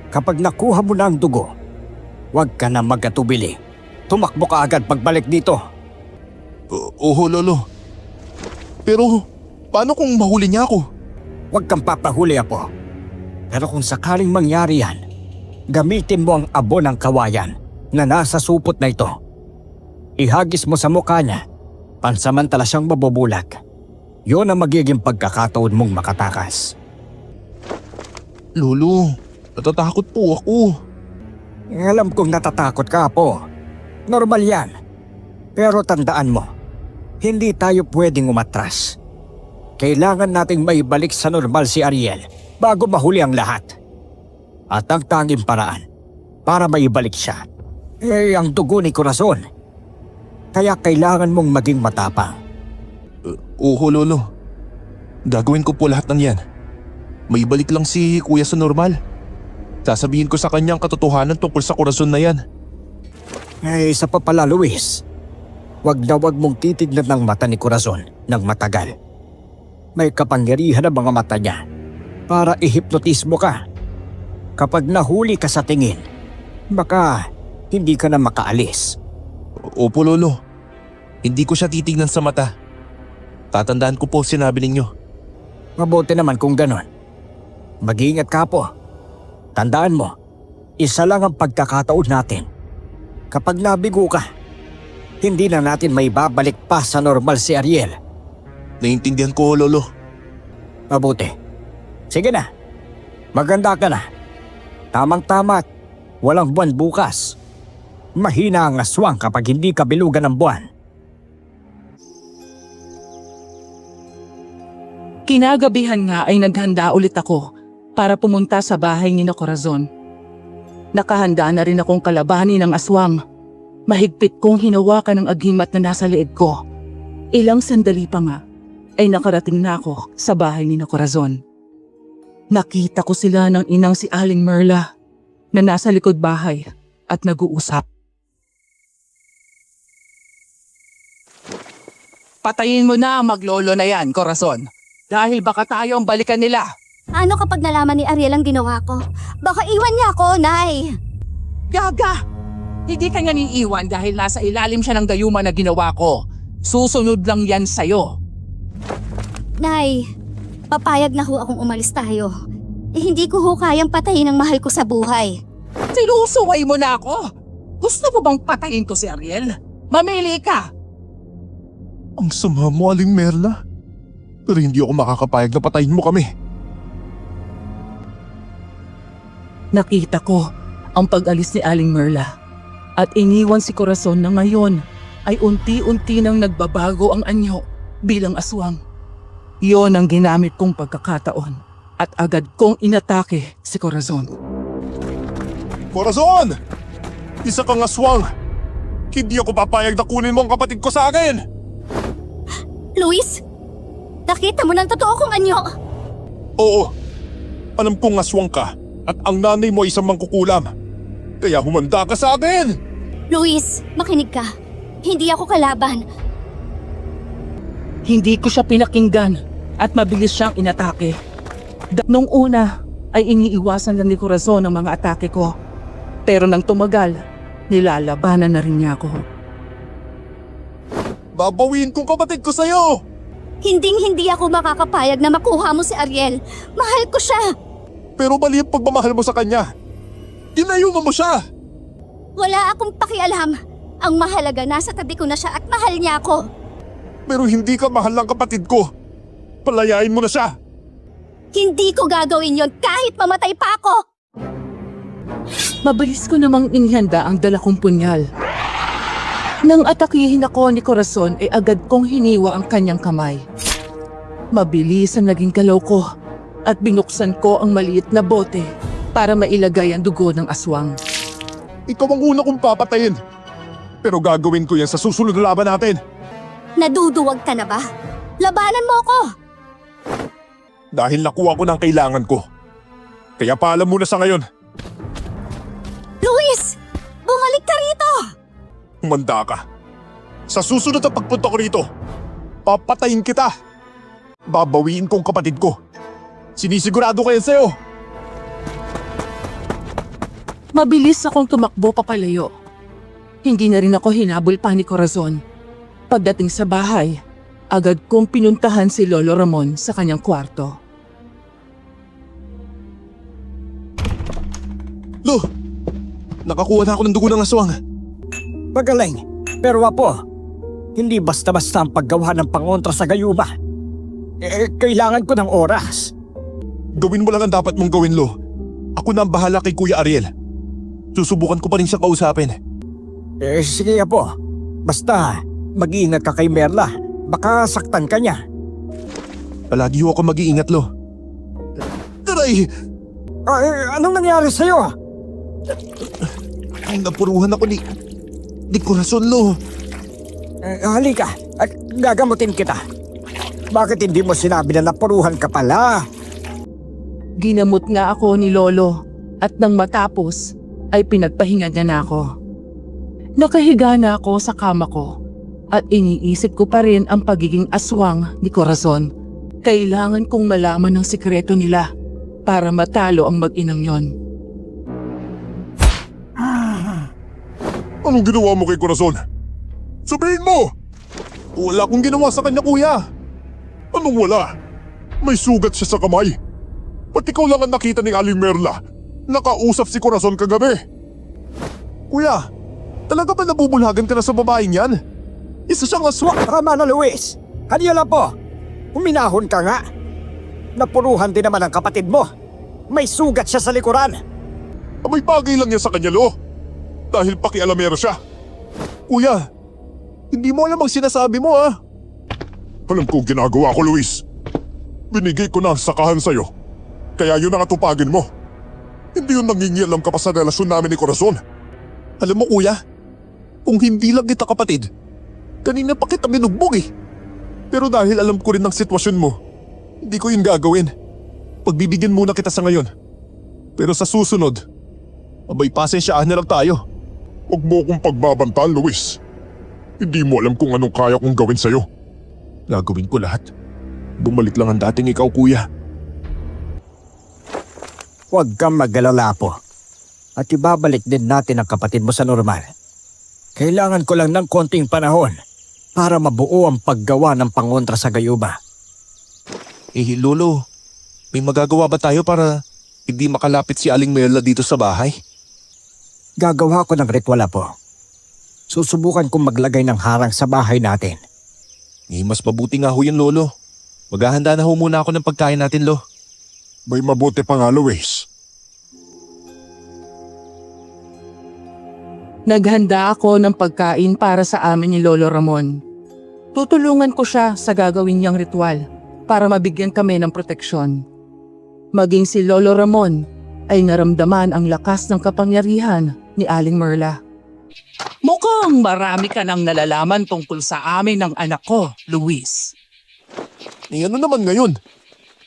Kapag nakuha mo na ang dugo, huwag ka na magkatubili. Tumakbo ka agad pagbalik dito. Oo, Lolo. Pero paano kung mahuli niya ako? Huwag kang papahuli, Apo. Pero kung sakaling mangyari yan, gamitin mo ang abo ng kawayan na nasa supot na ito. Ihagis mo sa mukha niya, pansamantala siyang mabubulag. Yun ang magiging pagkakataon mong makatakas. Lolo, natatakot po ako. Alam kong natatakot ka, Apo. Normal yan. Pero tandaan mo, hindi tayo pwedeng umatras. Kailangan nating maibalik sa normal si Ariel bago mahuli ang lahat. At ang tanging paraan para maibalik siya, ang dugo ni Corazon. Kaya kailangan mong maging matapang. Oo, Lolo. Gagawin ko po lahat ng yan. Maibalik lang si Kuya sa normal. Sasabihin ko sa kanya ang katotohanan tungkol sa Corazon na yan. Isa pa pala, Luis. Wag na wag mong titignan ng mata ni Corazon ng matagal. May kapangyarihan ang mga mata niya para ihipnotismo ka. Kapag nahuli ka sa tingin, baka hindi ka na makaalis. Opo, Lolo. Hindi ko siya titignan sa mata. Tatandaan ko po sinabi ninyo. Mabuti naman kung ganon. Mag-iingat ka po. Tandaan mo, isa lang ang pagkakataon natin. Kapag nabigo ka, hindi na natin may babalik pa sa normal si Ariel Naiintindihan ko, Lolo. Mabuti. Sige na. Maganda ka na. Tamang-tama. Walang buwan bukas. Mahina ang aswang kapag hindi ka bilugan ng buwan. Kinagabihan nga ay naghanda ulit ako para pumunta sa bahay ni Corazon. Nakahanda na rin akong kalabanin ng aswang. Mahigpit kong hinawakan ang aghimat na nasa leeg ko. Ilang sandali pa nga ay nakarating na ako sa bahay ni Corazon. Nakita ko sila ng inang si Aling Merla na nasa likod bahay at nag-uusap. Patayin mo na ang maglolo na yan, Corazon. Dahil baka tayo ang balikan nila. Ano kapag nalaman ni Ariel ang ginawa ko? Baka iwan niya ako, Nay. Gaga! Hindi ka niya niiwan dahil nasa ilalim siya ng gayuma na ginawa ko. Susunod lang yan sa'yo. Nay, papayag na ho akong umalis tayo. Hindi ko ho kayang patayin ang mahal ko sa buhay. Sinusuway mo na ako. Gusto mo bang patayin ko si Ariel? Mamili ka. Ang sama mo, Aling Merla. Pero hindi ako makakapayag na patayin mo kami. Nakita ko ang pag-alis ni Aling Merla at iniwan si Corazon na ngayon ay unti-unti nang nagbabago ang anyo bilang aswang. Iyon ang ginamit kong pagkakataon at agad kong inatake si Corazon. Corazon! Isa kang aswang! Hindi ako papayag na kunin mo ang kapatid ko sa akin! Luis, nakita mo ng totoo kong anyo. Oo, alam kong aswang ka at ang nanay mo ay isang mangkukulam. Kaya humanda ka sa akin! Luis, makinig ka. Hindi ako kalaban. Hindi ko siya pinakinggan at mabilis siyang inatake. Nung una ay iniiwasan lang ni Corazon ang mga atake ko. Pero nang tumagal, nilalabanan na rin niya ako. Babawiin kong kapatid ko sa'yo! Hinding-hindi ako makakapayag na makuha mo si Ariel. Mahal ko siya. Pero mali ang pagmamahal mo sa kanya. Dinayuman mo siya! Wala akong pakialam. Ang mahalaga, nasa tabi ko na siya at mahal niya ako. Pero hindi ka mahal ng kapatid ko. Palayain mo na siya! Hindi ko gagawin yon kahit mamatay pa ako. Mabilis ko namang inihanda ang dala kong punyal. Nang atakihin ako ni Corazon ay agad kong hiniwa ang kanyang kamay. Mabilis ang naging galaw ko at binuksan ko ang maliit na bote para mailagay ang dugo ng aswang. Ikaw ang una kong papatayin. Pero gagawin ko yan sa susunod na laban natin. Naduduwag ka na ba? Labanan mo ako. Dahil nakuha ko ng kailangan ko. Kaya paalam muna sa ngayon. Luis! Bumalik ka rito! Humanda ka. Sa susunod na pagpunta ko rito, papatayin kita. Babawiin kong kapatid ko. Sinisigurado ko yan sa'yo. Mabilis akong tumakbo papalayo. Hindi na rin ako hinabol pa ni Corazon. Pagdating sa bahay, agad kong pinuntahan si Lolo Ramon sa kanyang kwarto. Lo, nakakuha na ako ng dugo ng aswang. Magaling. Pero Apo, hindi basta-basta ang paggawa ng pangontra sa gayuma. Kailangan ko ng oras. Gawin mo lang ang dapat mong gawin, Lo. Ako na ang bahala kay Kuya Ariel. Susubukan ko pa rin siyang kausapin. Sige Apo. Basta, mag-iingat ka kay Merla. Baka saktan ka niya. Palagi ho ako mag-iingat, Lo. Taray! Anong nangyari sa'yo? Napuruhan ako ni Corazon, Lo. Halika, at gagamutin kita. Bakit hindi mo sinabi na napuruhan ka pala? Ginamot nga ako ni Lolo at nang matapos ay pinagpahinga niya na ako. Nakahiga na ako sa kama ko at iniisip ko pa rin ang pagiging aswang ni Corazon. Kailangan kong malaman ang sikreto nila para matalo ang mag-inang yon. Anong ginawa mo kay Corazon? Sabihin mo! Wala akong ginawa sa kanya, Kuya. Anong wala? May sugat siya sa kamay. Pati ikaw lang ang nakita ni Aling Merla. Nakausap si Corazon kagabi. Kuya, talaga ba nabubulhagan ka na sa babaeng yan? Isa siyang aswang. Tama na, Luis. Halika po. Uminahon ka nga. Napuruhan din naman ang kapatid mo. May sugat siya sa likuran. Abay bagay lang yan sa kanya, Lo. Dahil pakialamero siya. Kuya, hindi mo alam ang sinasabi mo ah. Alam ko ginagawa ko, Luis. Binigay ko na ang sakahan sa'yo. Kaya yun ang atupagin mo. Hindi yun nangingialam ka pa sa relasyon namin ni Corazon. Alam mo kuya, kung hindi lang kita kapatid, kanina pa kita binugbog eh. Pero dahil alam ko rin ang sitwasyon mo, hindi ko yun gagawin. Pagbibigyan muna kita sa ngayon. Pero sa susunod, abay pasensyaan na lang tayo. Huwag mo akong pagbabantaan, Luis. Hindi mo alam kung anong kaya kong gawin sa'yo. Gagawin ko lahat. Bumalik lang ang dating ikaw kuya. Huwag kang mag-alala po. At ibabalik din natin ang kapatid mo sa normal. Kailangan ko lang ng konting panahon para mabuo ang paggawa ng pangontra sa gayuma. Lolo, may magagawa ba tayo para hindi makalapit si Aling Merla dito sa bahay? Gagawa ko ng ritual po. Susubukan kong maglagay ng harang sa bahay natin. Mas mabuti nga ho yun, Lolo. Maghahanda na ho muna ako ng pagkain natin, Lo. May mabuti pa nga, Luis. Naghanda ako ng pagkain para sa amin ni Lolo Ramon. Tutulungan ko siya sa gagawin niyang ritual para mabigyan kami ng proteksyon. Maging si Lolo Ramon ay naramdaman ang lakas ng kapangyarihan ni Aling Merla. Mukhang marami ka nang nalalaman tungkol sa amin ng anak ko, Luis. Ano naman ngayon?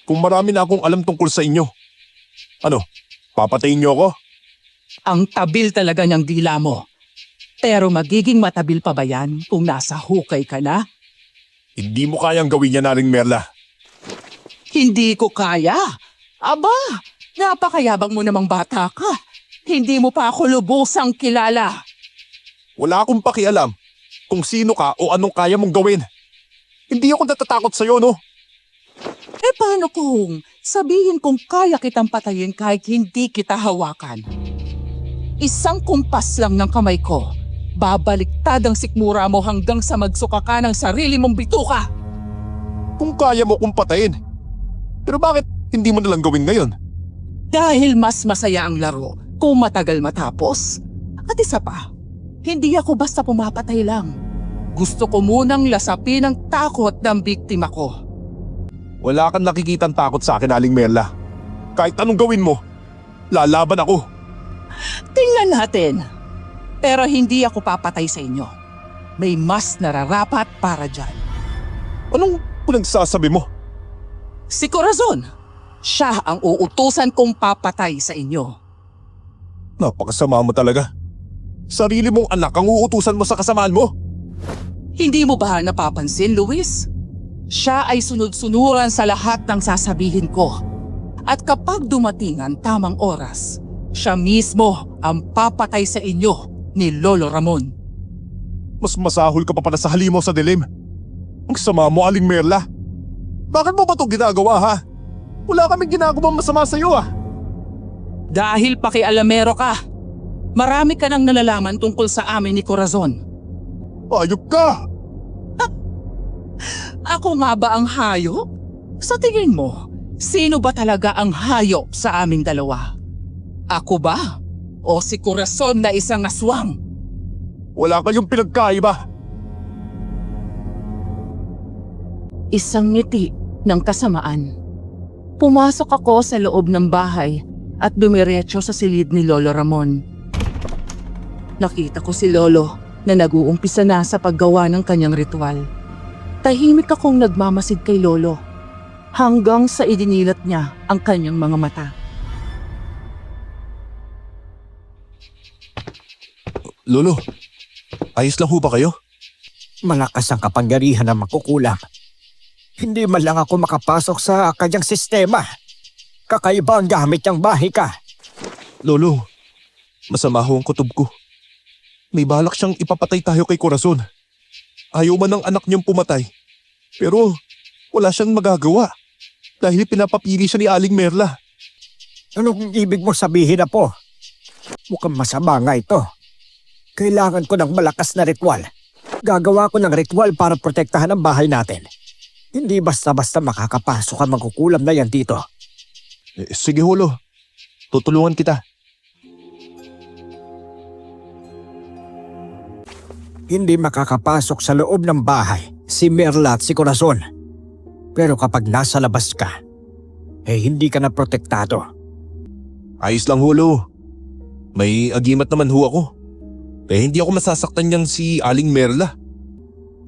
Kung marami na akong alam tungkol sa inyo. Ano, papatayin niyo ako? Ang tabil talaga niyang dila mo. Pero magiging matabil pa ba yan kung nasa hukay ka na? Hindi mo kayang gawin yan, Aling Merla. Hindi ko kaya. Aba, napakayabang mo namang bata ka. Hindi mo pa ako lubusang kilala. Wala akong pakialam kung sino ka o anong kaya mong gawin. Hindi ako natatakot sa'yo, no? Eh paano kung sabihin kong kaya kitang patayin kahit hindi kita hawakan? Isang kumpas lang ng kamay ko, babaliktad ang sikmura mo hanggang sa magsuka ka ng sarili mong bituka. Kung kaya mo kong patayin. Pero bakit hindi mo nalang gawin ngayon? Dahil mas masaya ang laro kung matagal matapos. At isa pa, hindi ako basta pumapatay lang. Gusto ko munang lasapin ang takot ng biktima ko. Wala kang nakikitang takot sa akin, Aling Merla. Kahit anong gawin mo, lalaban ako. Tingnan natin. Pero hindi ako papatay sa inyo. May mas nararapat para dyan. Anong pinagsasabi mo? Si Corazon, siya ang uutusan kong papatay sa inyo. Napakasama mo talaga. Sarili mong anak ang uutusan mo sa kasamaan mo. Hindi mo ba napapansin, Luis? Siya ay sunod-sunuran sa lahat ng sasabihin ko. At kapag dumating ang tamang oras, siya mismo ang papatay sa inyo ni Lolo Ramon. Mas masahol ka pa pala sa halimaw sa dilim. Ang sama mo, Aling Merla. Bakit mo ba ito ginagawa, ha? Wala kaming ginagawang masama sa iyo, ah. Dahil pakialamero ka, marami ka nang nalalaman tungkol sa amin ni Corazon. Ayop ka! Ako nga ba ang hayop? Sa tingin mo, sino ba talaga ang hayop sa aming dalawa? Ako ba? O si Corazon na isang aswang? Wala kayong pinagkaiba. Isang ngiti ng kasamaan. Pumasok ako sa loob ng bahay at dumiretso sa silid ni Lolo Ramon. Nakita ko si Lolo na nag-uumpisa na sa paggawa ng kanyang ritual. Tahimik akong nagmamasid kay Lolo hanggang sa idinilat niya ang kanyang mga mata. Lolo, ayos lang ho ba kayo? Malakas ang kapangyarihan na makukulang. Hindi man lang ako makapasok sa kanyang sistema. Kakaiba ang gamit niyang bahay ka. Lolo, masama ho ang kutob ko. May balak siyang ipapatay tayo kay Corazon. Ayaw man ng anak niyang pumatay. Pero wala siyang magagawa dahil pinapapili siya ni Aling Merla. Anong ibig mo sabihin na po? Mukhang masama nga ito. Kailangan ko ng malakas na ritual. Gagawa ko ng ritual para protektahan ang bahay natin. Hindi basta-basta makakapasok ang magkukulam na yan dito. Sige Holo, tutulungan kita. Hindi makakapasok sa loob ng bahay si Merla at si Corazon. Pero kapag nasa labas ka, hindi ka na protektado. Ayos lang Holo. May agimat naman ho ako. Hindi ako masasaktan niyang si Aling Merla.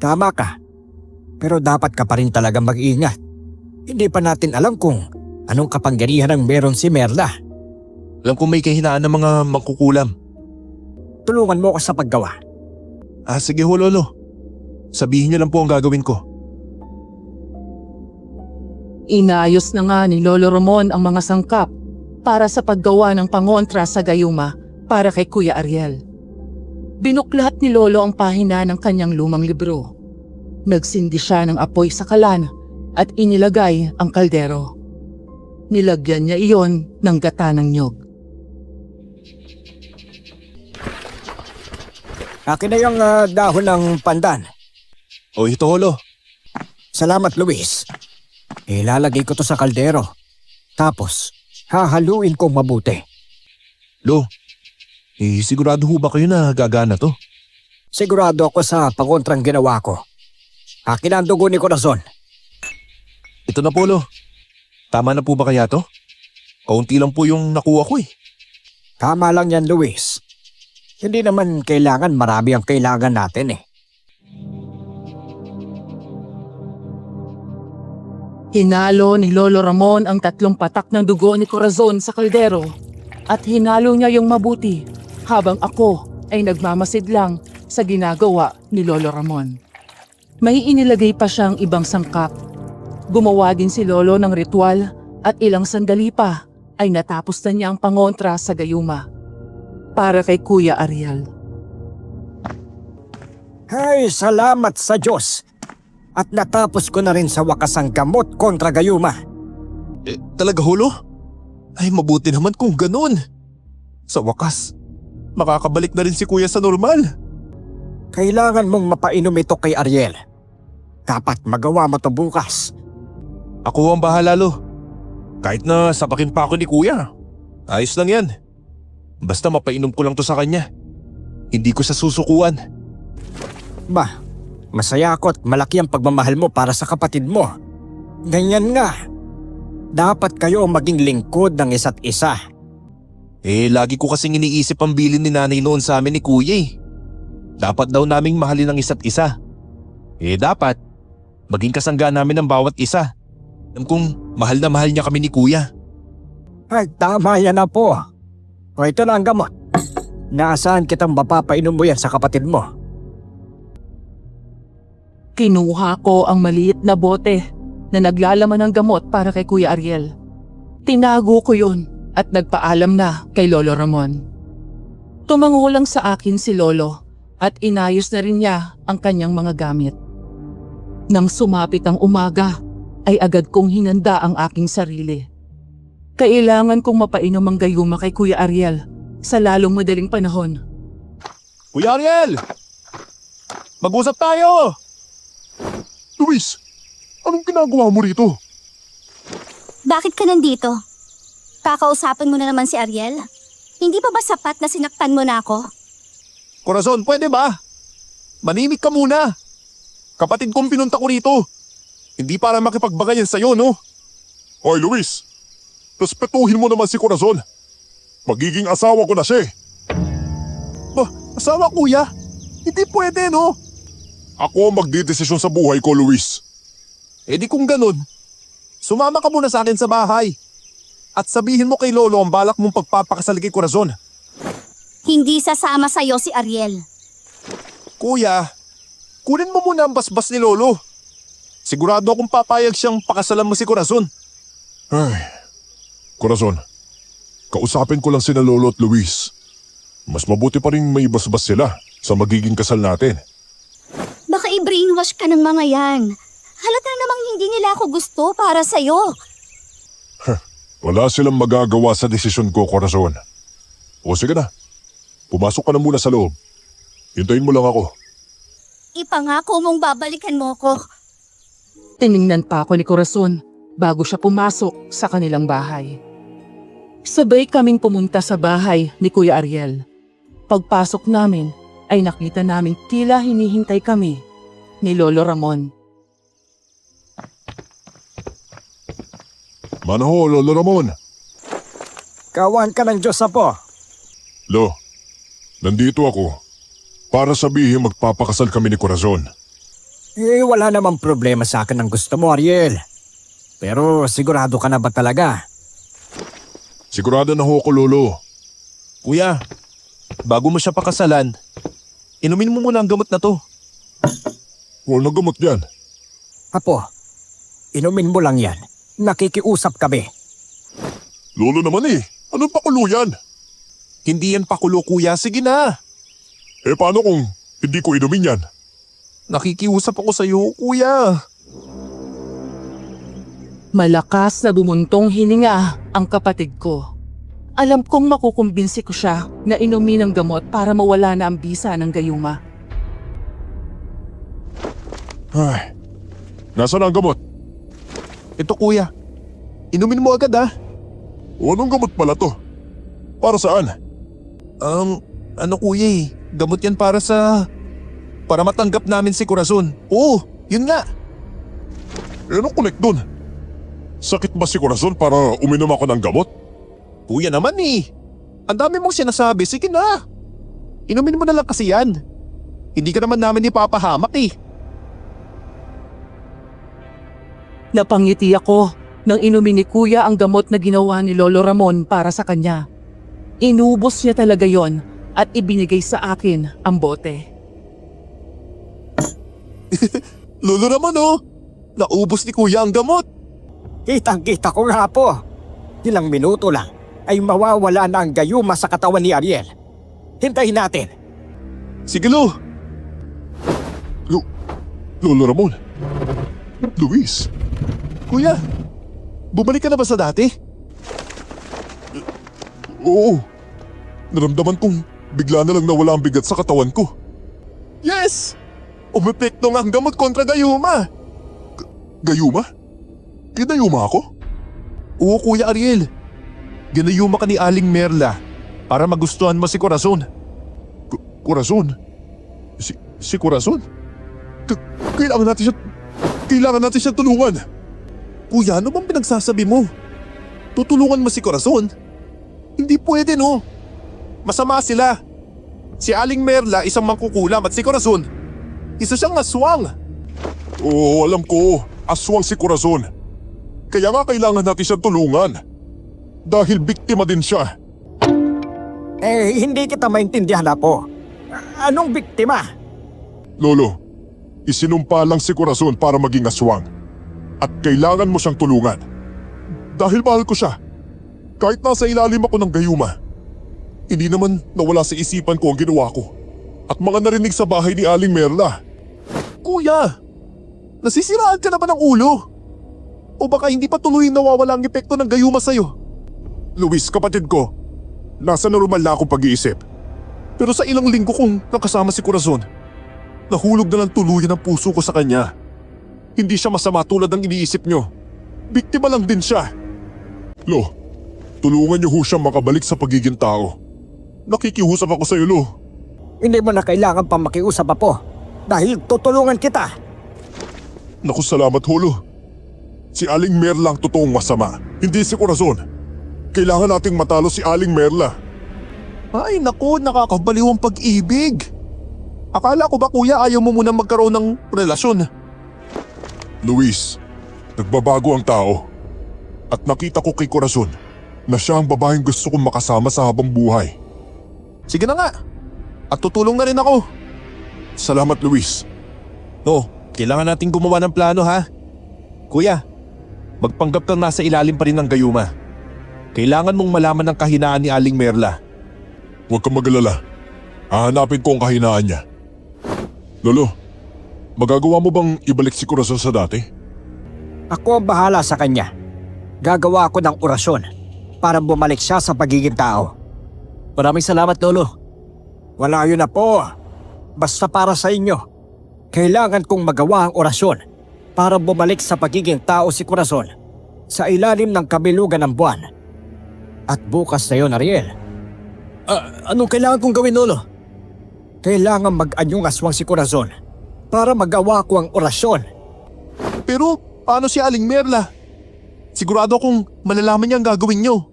Tama ka. Pero dapat ka pa rin talaga mag-ingat. Hindi pa natin alam kung anong kapangyarihan ang meron si Merla. Alam kong may kahinaan ng mga mangkukulam. Tulungan mo ako sa paggawa. Sige ho Lolo. Sabihin niyo lang po ang gagawin ko. Inayos na nga ni Lolo Ramon ang mga sangkap para sa paggawa ng pangontra sa gayuma para kay Kuya Ariel. Binuklat ni Lolo ang pahina ng kanyang lumang libro. Nagsindi siya ng apoy sa kalan at inilagay ang kaldero. Nilagyan niya iyon ng gata ng nyog. Akin na yung dahon ng pandan. O ito Holo. Salamat, Luis. Ilalagay ko to sa kaldero. Tapos, hahaluin kong mabuti. Lo, sigurado ho ba kayo na gagana to? Sigurado ako sa pangontrang ginawa ko. Akin ang dugo ni Corazon. Ito na po Lo. Tama na po ba kaya to? Kaunti lang po yung nakuha ko eh. Tama lang yan, Luis. Hindi naman kailangan marami ang kailangan natin eh. Hinalo ni Lolo Ramon ang 3 patak ng dugo ni Corazon sa kaldero at hinalo niya yung mabuti habang ako ay nagmamasid lang sa ginagawa ni Lolo Ramon. May inilagay pa siyang ibang sangkap. Gumawa din si Lolo ng ritual at ilang sandali pa ay natapos na niya ang pangontra sa gayuma para kay Kuya Ariel. Ay, salamat sa Diyos. At natapos ko na rin sa wakas ang gamot kontra gayuma. Talaga Holo? Ay mabuti naman kung ganun. Sa wakas, makakabalik na rin si Kuya sa normal. Kailangan mong mapainom ito kay Ariel. Dapat magawa mo to bukas. Ako ang bahala Lo. Kahit na sapakin pa ako ni Kuya. Ayos lang yan. Basta mapainom ko lang to sa kanya. Hindi ko siya susukuan. Masaya ako at malaki ang pagmamahal mo para sa kapatid mo. Ganyan nga. Dapat kayo maging lingkod ng isa't isa. Lagi ko kasing iniisip ang bilin ni nanay noon sa amin ni Kuya eh. Dapat daw naming mahalin ang isa't isa. Dapat maging kasangga namin ang bawat isa. Alam kong mahal na mahal niya kami ni Kuya. Ay, tama yan na po. O ito na ang gamot. Nasaan kitang mapapainom mo yan sa kapatid mo? Kinuha ko ang maliit na bote na naglalaman ng gamot para kay Kuya Ariel. Tinago ko yun at nagpaalam na kay Lolo Ramon. Tumango lang sa akin si Lolo at inayos na rin niya ang kanyang mga gamit. Nang sumapit ang umaga, ay agad kong hinanda ang aking sarili. Kailangan kong mapainom ang gayuma kay Kuya Ariel sa lalong madaling panahon. Kuya Ariel! Mag-usap tayo! Luis, anong ginagawa mo rito? Bakit ka nandito? Kakausapin mo na naman si Ariel? Hindi pa ba sapat na sinaktan mo na ako? Corazon, pwede ba? Manimik ka muna. Kapatid kong pinunta ko rito. Hindi para makipagbagayan sa'yo, no? Hoy Luis, respetuhin mo naman si Corazon. Magiging asawa ko na siya eh. Asawa kuya? Hindi pwede, no? Ako ang magdidesisyon sa buhay ko, Luis. Di kung ganun, sumama ka muna sa akin sa bahay. At sabihin mo kay Lolo ang balak mong pagpapakasal kay Corazon. Hindi sasama sa'yo si Ariel. Kuya, kunin mo muna ang basbas ni Lolo. Sigurado akong papayag siyang pakasalan mo si Corazon. Ay, Corazon, kausapin ko lang sina Lolo at Luis. Mas mabuti pa rin may basbas sila sa magiging kasal natin. Baka i-brainwash ka ng mga yan. Halata namang hindi nila ako gusto para sa'yo. Wala silang magagawa sa desisyon ko, Corazon. O sige na, pumasok ka na muna sa loob. Hintayin mo lang ako. Ipangako mong babalikan mo ko. Tiningnan pa ako ni Corazon bago siya pumasok sa kanilang bahay. Sabay kaming pumunta sa bahay ni Kuya Ariel. Pagpasok namin ay nakita namin tila hinihintay kami ni Lolo Ramon. Manaho, Lolo Ramon. Kawan ka ng Diyos, Apo. Lo, nandito ako para sabihin magpapakasal kami ni Corazon. Wala namang problema sa akin ang gusto mo, Ariel. Pero sigurado ka na ba talaga? Sigurado na ho ako, Lolo. Kuya, bago mo siya pakasalan, inumin mo muna ang gamot na to. Walang gamot yan. Apo, inumin mo lang yan. Nakikiusap kami. Lolo naman eh. Anong pakulo yan? Hindi yan pakulo, kuya. Sige na. Eh paano kung hindi ko inumin yan? Nakikiusap ako sa'yo, kuya. Malakas na bumuntong hininga ang kapatid ko. Alam kong makukumbinsi ko siya na inumin ng gamot para mawala na ang bisa ng gayuma. Ay, nasaan ang gamot? Ito, kuya. Inumin mo agad, ha? O anong gamot pala to? Para saan? Ano, kuya eh. Gamot yan para matanggap namin si Corazon. Oo, yun nga. Eh anong connect dun? Sakit ba si Corazon para uminom ako ng gamot? Kuya naman eh. Ang dami mong sinasabi. Sige na. Inumin mo na lang kasi yan. Hindi ka naman namin ipapahamak eh. Napangiti ako nang inumin ni Kuya ang gamot na ginawa ni Lolo Ramon para sa kanya. Inubos niya talaga yon at ibinigay sa akin ang bote. Lolo naman oh. Naubos ni kuya ang gamot. Kitang-kita ko nga po. Ilang minuto lang ay mawawala na ang gayuma sa katawan ni Ariel. Hintayin natin. Sige, Lo. Lolo Ramon. Luis. Kuya, bumalik ka na ba sa dati? Oo. Naramdaman kong bigla na lang nawala ang bigat sa katawan ko. Yes! Umepekto nga ang gamot kontra gayuma. Gayuma? Ginayuma ako? Oo, Kuya Ariel. Ginayuma ka ni Aling Merla para magustuhan mo si Corazon. Corazon? Si Corazon? Kailangan natin siya tulungan. Kuya, ano bang pinagsasabi mo? Tutulungan mo si Corazon? Hindi pwede, no? Masama sila. Si Aling Merla isang mangkukulam at si Corazon isa siyang aswang. Oo, alam ko. Aswang si Corazon. Kaya nga kailangan natin siyang tulungan. Dahil biktima din siya. Hindi kita maintindihan, Apo. Anong biktima? Lolo, isinumpa lang si Corazon para maging aswang. At kailangan mo siyang tulungan. Dahil mahal ko siya. Kahit nasa ilalim ako ng gayuma. Hindi naman nawala sa isipan ko ang ginawa ko. At mga narinig sa bahay ni Aling Merla. Kuya, nasisiraan ka na ba ng ulo? O baka hindi pa tuloy nawawala ang epekto ng gayuma sa'yo? Luis, kapatid ko, nasa normal na akong pag-iisip. Pero sa ilang linggo kong nakasama si Corazon, nahulog na lang tuluyan ang puso ko sa kanya. Hindi siya masama tulad ng iniisip nyo. Biktima lang din siya. Lo, tulungan niyo ho siyang makabalik sa pagiging tao. Nakikiusap ako sa iyo, Lo. Hindi mo na kailangan pa makiusap, Apo. Dahil tutulungan kita. Naku, salamat ho, Lo. Si Aling Merla ang totoong masama, hindi si Corazon. Kailangan nating matalo si Aling Merla. Ay naku, nakakabaliw ang pag-ibig. Akala ko ba kuya ayaw mo muna magkaroon ng relasyon? Luis, nagbabago ang tao. At nakita ko kay Corazon na siya ang babaeng gusto kong makasama sa habang buhay. Sige na nga. At tutulong na rin ako. Salamat, Luis. No, kailangan nating gumawa ng plano ha. Kuya, magpanggap kang nasa ilalim pa rin ng gayuma. Kailangan mong malaman ang kahinaan ni Aling Merla. Huwag kang mag-alala. Hahanapin ko ang kahinaan niya. Lolo, magagawa mo bang ibalik si Corazon sa dati? Ako ang bahala sa kanya. Gagawa ako ng orasyon para bumalik siya sa pagiging tao. Maraming salamat, Lolo. Wala yun na po. Basta para sa inyo. Kailangan kong magawa ang orasyon para bumalik sa pagiging tao si Corazon sa ilalim ng kabilugan ng buwan. At bukas na yun, Ariel. Anong kailangan kong gawin, Lolo? Kailangan mag-anyong aswang si Corazon para magawa ko ang orasyon. Pero paano si Aling Merla? Sigurado akong malalaman niya ang gagawin niyo.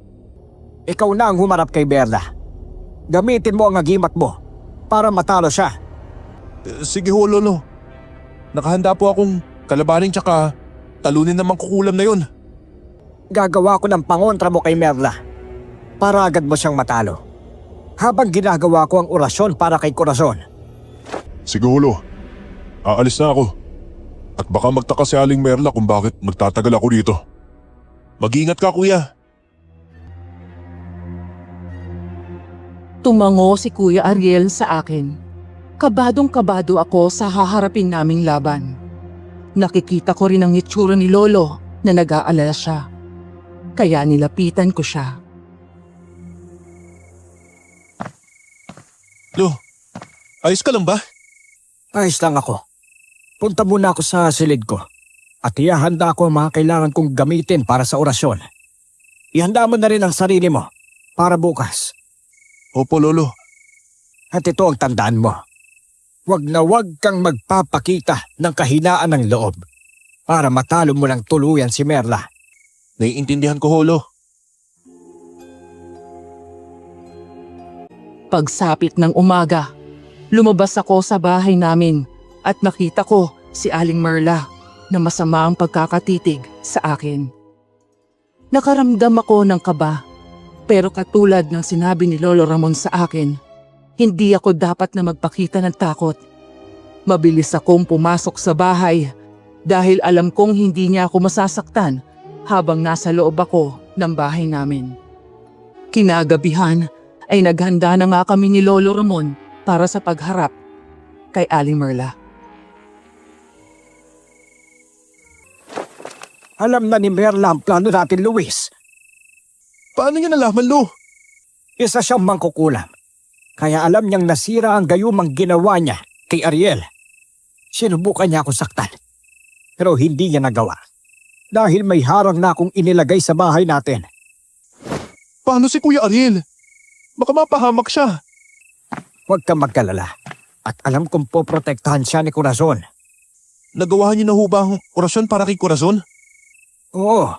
Ikaw na ang humarap kay Berla. Gamitin mo ang agimat mo para matalo siya. Sige ho, Lolo. Nakahanda po akong kalabanin tsaka talunin ng mangkukulam na yun. Gagawa ko ng pangontra mo kay Merla para agad mo siyang matalo. Habang ginagawa ko ang orasyon para kay Corazon. Siguro, aalis na ako. At baka magtaka si Aling Merla kung bakit magtatagal ako dito. Mag-ingat ka, kuya. Tumango si Kuya Ariel sa akin. Kabadong-kabado ako sa haharapin naming laban. Nakikita ko rin ang itsura ni Lolo na nag-aalala siya. Kaya nilapitan ko siya. Lo, ayos ka lang ba? Ayos lang ako. Punta muna ako sa silid ko at ihahanda ko ang mga kailangan kong gamitin para sa orasyon. Ihanda mo na rin ang sarili mo para bukas. Opo, Lolo. At ito ang tandaan mo. Huwag na huwag kang magpapakita ng kahinaan ng loob para matalo mo ng tuluyan si Merla. Naiintindihan ko, Holo. Pagsapit ng umaga, lumabas ako sa bahay namin at nakita ko si Aling Merla na masama ang pagkakatitig sa akin. Nakaramdam ako ng kaba, pero katulad ng sinabi ni Lolo Ramon sa akin, hindi ako dapat na magpakita ng takot. Mabilis akong pumasok sa bahay dahil alam kong hindi niya ako masasaktan habang nasa loob ako ng bahay namin. Kinagabihan ay naghanda na nga kami ni Lolo Ramon para sa pagharap kay Aling Merla. Alam na ni Merla ang plano natin, Luis. Paano niya nalaman, Lo? Isa siyang mangkukulam. Kaya alam niyang nasira ang gayumang ginawa niya kay Ariel. Sinubukan niya ako saktan. Pero hindi niya nagawa. Dahil may harang na akong inilagay sa bahay natin. Paano si Kuya Ariel? Baka mapahamak siya. Huwag kang magkalala. At alam kong poprotektahan siya ni Corazon. Nagawa niyo na ho ba ang orasyon para kay Corazon? Oo.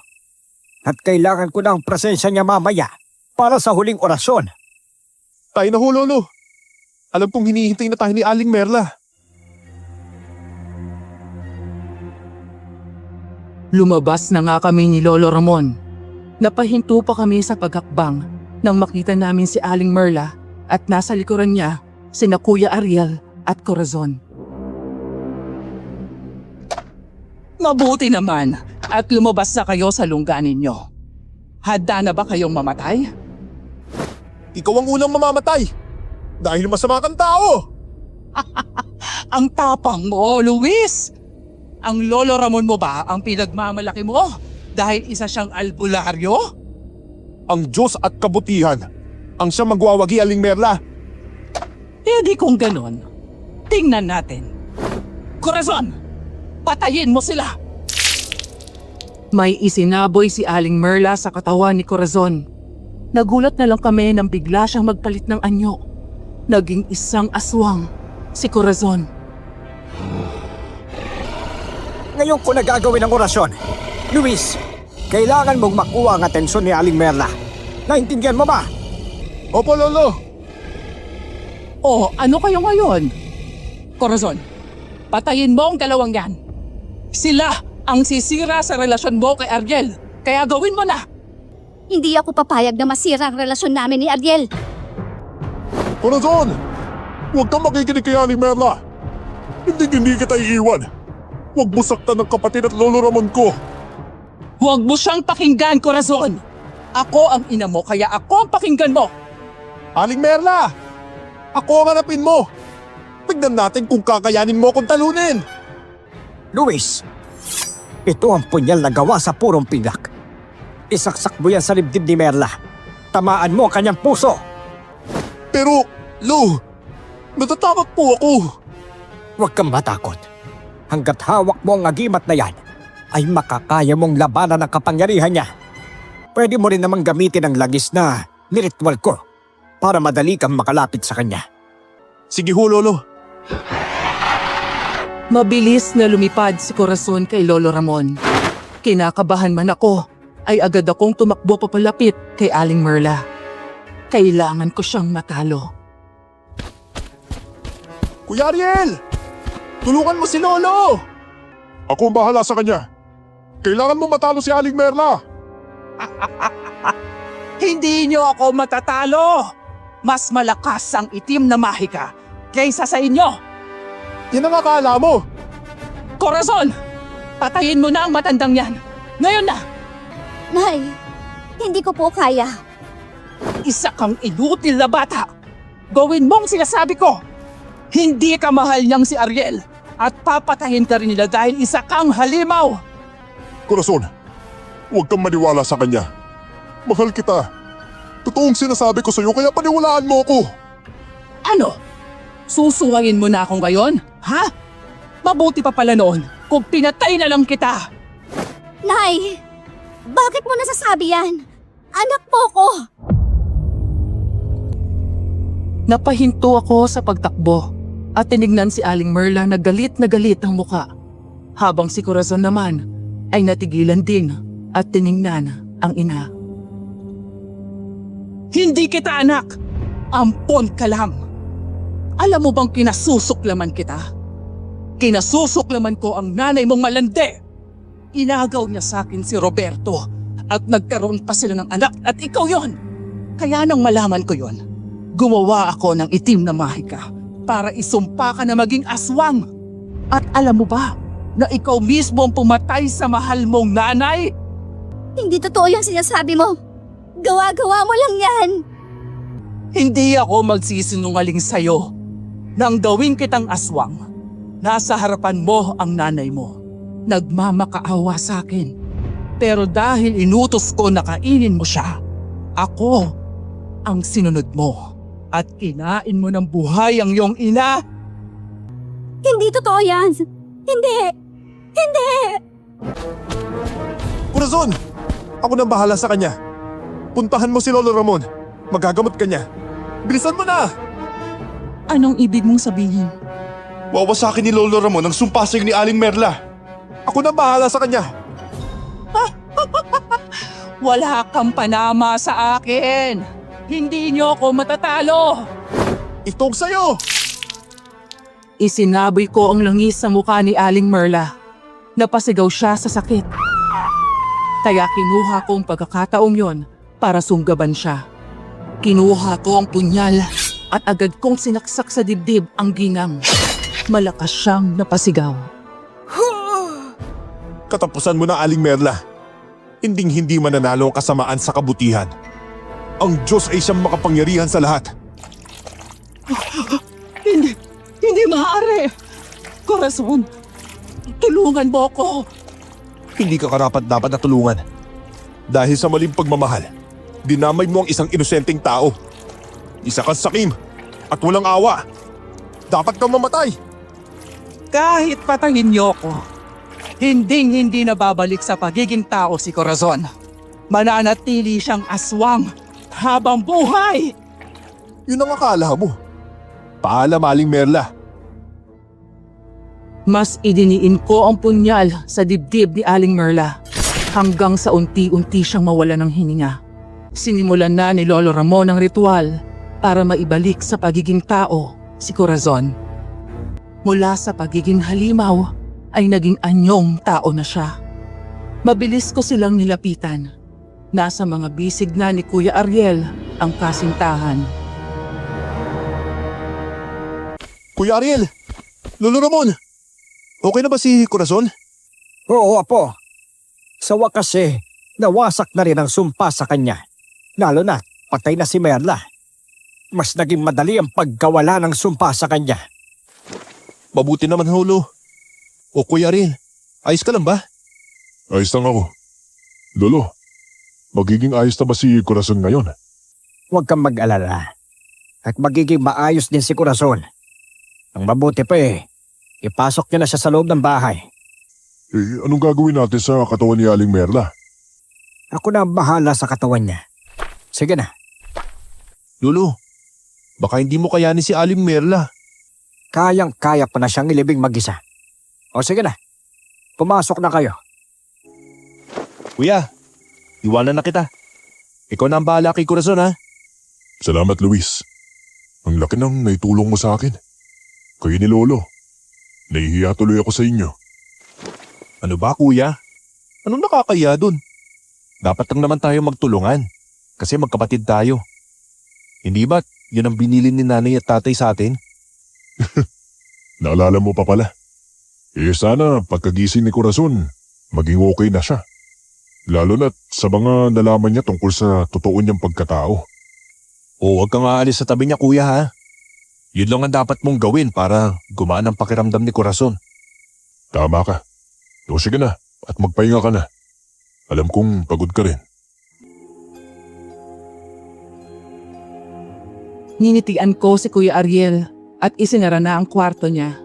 At kailangan ko na ang presensya niya mamaya para sa huling orasyon. Tayo na ho, Lolo. Alam kong hinihintay na tayo ni Aling Merla. Lumabas na nga kami ni Lolo Ramon. Napahinto pa kami sa paghakbang nang makita namin si Aling Merla at nasa likuran niya sina Kuya Ariel at Corazon. Mabuti naman at lumabas na kayo sa lungga ninyo. Handa na ba kayong mamatay? Ikaw ang unang mamamatay. Dahil masama kang tao. Ang tapang mo, Luis! Ang Lolo Ramon mo ba ang pinagmamalaki mo dahil isa siyang albularyo? Ang Diyos at kabutihan ang siya magwawagi, Aling Merla. Hindi kung ganon. Tingnan natin. Corazon! Patayin mo sila! May isinaboy si Aling Merla sa katawan ni Corazon. Nagulat na lang kami nang bigla siyang magpalit ng anyo. Naging isang aswang, si Corazon. Ngayon ko na gagawin ang orasyon. Luis, kailangan mong makuha ang atensyon ni Aling Merla. Naintindihan mo ba? Opo, Lolo. Oh, ano kayo ngayon? Corazon, patayin mo ang dalawang yan. Sila ang sisira sa relasyon mo kay Ariel. Kaya gawin mo na! Hindi ako papayag na masira ang relasyon namin ni Ariel. Corazon! Huwag kang makikinig kay Aling Merla. Hindi kita iiwan. Huwag mo saktan ng kapatid at Lolo Ramon ko. Huwag mo siyang pakinggan, Corazon. Ako ang ina mo, kaya ako ang pakinggan mo. Aling Merla! Ako ang hanapin mo. Tignan natin kung kakayanin mo akong talunin. Luis, ito ang punyal na gawa sa purong pilak. Isaksak mo yan sa dibdib ni Merla. Tamaan mo ang kanyang puso. Pero, Lo, natatakot po ako. Huwag kang matakot. hanggat hawak mo ang agimat na yan, ay makakaya mong labanan ang kapangyarihan niya. Pwede mo rin namang gamitin ang langis na niritual ko para madali kang makalapit sa kanya. Sige ho, Lolo. Mabilis na lumipad si Corazon kay Lolo Ramon. Kinakabahan man ako, ay agad akong tumakbo papalapit kay Aling Merla. Kailangan ko siyang matalo. Kuya Ariel! Tulungan mo si Lolo! Ako ang bahala sa kanya. Kailangan mo matalo si Aling Merla. Hindi niyo ako matatalo! Mas malakas ang itim na mahika kaysa sa inyo! Yan ang akala mo! Corazon! Patayin mo na ang matandang yan! Ngayon na! Nay, hindi ko po kaya. Isa kang inutil na bata! Gawin mong sinasabi ko! Hindi ka mahal niyang si Ariel at papatayin ka rin nila dahil isa kang halimaw! Corazon, huwag kang maniwala sa kanya. Mahal kita. Totoong sinasabi ko sa'yo kaya paniwalaan mo ako. Ano? Susuwangin mo na ako ngayon? Ha? Mabuti pa pala noon kung pinatay na lang kita! Nay, bakit mo nasasabi yan? Anak po ko! Napahinto ako sa pagtakbo at tinignan si Aling Merla na galit ang muka. Habang si Corazon naman ay natigilan din at tiningnan ang ina. Hindi kita anak! Ampon ka lang! Alam mo bang kinasusuklaman kita? Kinasusuklaman ko ang nanay mong malandi! Inagaw niya sa akin si Roberto at nagkaroon pa sila ng anak at ikaw yon. Kaya nang malaman ko yon, gumawa ako ng itim na mahika para isumpa ka na maging aswang. At alam mo ba na ikaw mismo ang pumatay sa mahal mong nanay? Hindi totoo yung sinasabi mo. Gawa-gawa mo lang yan. Hindi ako magsisinungaling sa'yo. Nang gawin kitang aswang, nasa harapan mo ang nanay mo. Nagmamakaawa sa akin. Pero dahil inutos ko na kainin mo siya, ako ang sinunod mo. At kinain mo ng buhay ang iyong ina. Hindi totoo yan. Hindi. Hindi. Corazon! Ako nang bahala sa kanya. Puntahan mo si Lolo Ramon. Magagamot ka niya. Bilisan mo na! Anong ibig mong sabihin? Wawasakin ni Lolo Ramon ang sumpa sa'yo ni Aling Merla. Ako nang bahala sa kanya. Wala kang panama sa akin. Hindi niyo ako matatalo. Itong sa'yo! Isinaboy ko ang langis sa mukha ni Aling Merla. Napasigaw siya sa sakit. Kaya kinuha ko ang pagkakataong yon para sunggaban siya. Kinuha ko ang punyal at agad kong sinaksak sa dibdib ang ginang. Malakas siyang napasigaw. Katapusan mo na, Aling Merla. Hinding-hindi mananalo ang kasamaan sa kabutihan. Ang Diyos ay siyang makapangyarihan sa lahat. Hindi maaari. Corazon, tulungan mo ako. Hindi ka karapat-dapat na tulungan. Dahil sa maling pagmamahal, dinamay mo ang isang inosenteng tao. Isa kang sakim at walang awa. Dapat kang mamatay. Kahit patayin niyo ako, hindi na babalik sa pagiging tao si Corazon. Mananatili siyang aswang habang buhay. Yun ang akala mo. Paalam, Aling Merla. Mas idiniin ko ang punyal sa dibdib ni Aling Merla hanggang sa unti-unti siyang mawala ng hininga. Sinimulan na ni Lolo Ramon ang ritual para maibalik sa pagiging tao si Corazon. Mula sa pagiging halimaw ay naging anyong tao na siya. Mabilis ko silang nilapitan. Nasa mga bisig na ni Kuya Ariel ang kasintahan. Kuya Ariel! Lolo Ramon! Okay na ba si Corazon? Oo, Apo. Sa wakas nawasak na rin ang sumpa sa kanya. Lalo na, patay na si Merla. Mas naging madali ang pagkawala ng sumpa sa kanya. Mabuti naman, Lolo. O Kuya Ariel, ayos ka lang ba? Ayos lang ako. Lolo, magiging ayos na ba si Corazon ngayon? Huwag kang mag-alala. At magiging maayos din si Corazon. Ang mabuti pa ipasok niyo na siya sa loob ng bahay. Anong gagawin natin sa katawan ni Aling Merla? Ako na ang bahala sa katawan niya. Sige na, Lolo, baka hindi mo kayanin si Aling Merla. kayang-kaya pa na siyang ilibing mag-isa. O sige na, pumasok na kayo. Kuya, iwanan na kita. Ikaw na ang bahala kay Corazon ha. Salamat, Luis. Ang laki ng naitulong mo sa akin. Kayo ni Lolo. Nahihiya tuloy ako sa inyo. Ano ba kuya? Anong nakakaya dun? Dapat lang naman tayo magtulungan. Kasi magkapatid tayo. Hindi ba't yun ang binili ni nanay at tatay sa atin? Naalala mo pa pala. Sana pagkagising ni Corazon, maging okay na siya. Lalo na't sa mga nalaman niya tungkol sa totoo niyang pagkatao. O huwag kang aalis sa tabi niya kuya ha. Yun lang ang dapat mong gawin para gumaan ang pakiramdam ni Corazon. Tama ka. O sige na, at magpahinga ka na. Alam kong pagod ka rin. Ninitian ko si Kuya Ariel at isinara na ang kwarto niya.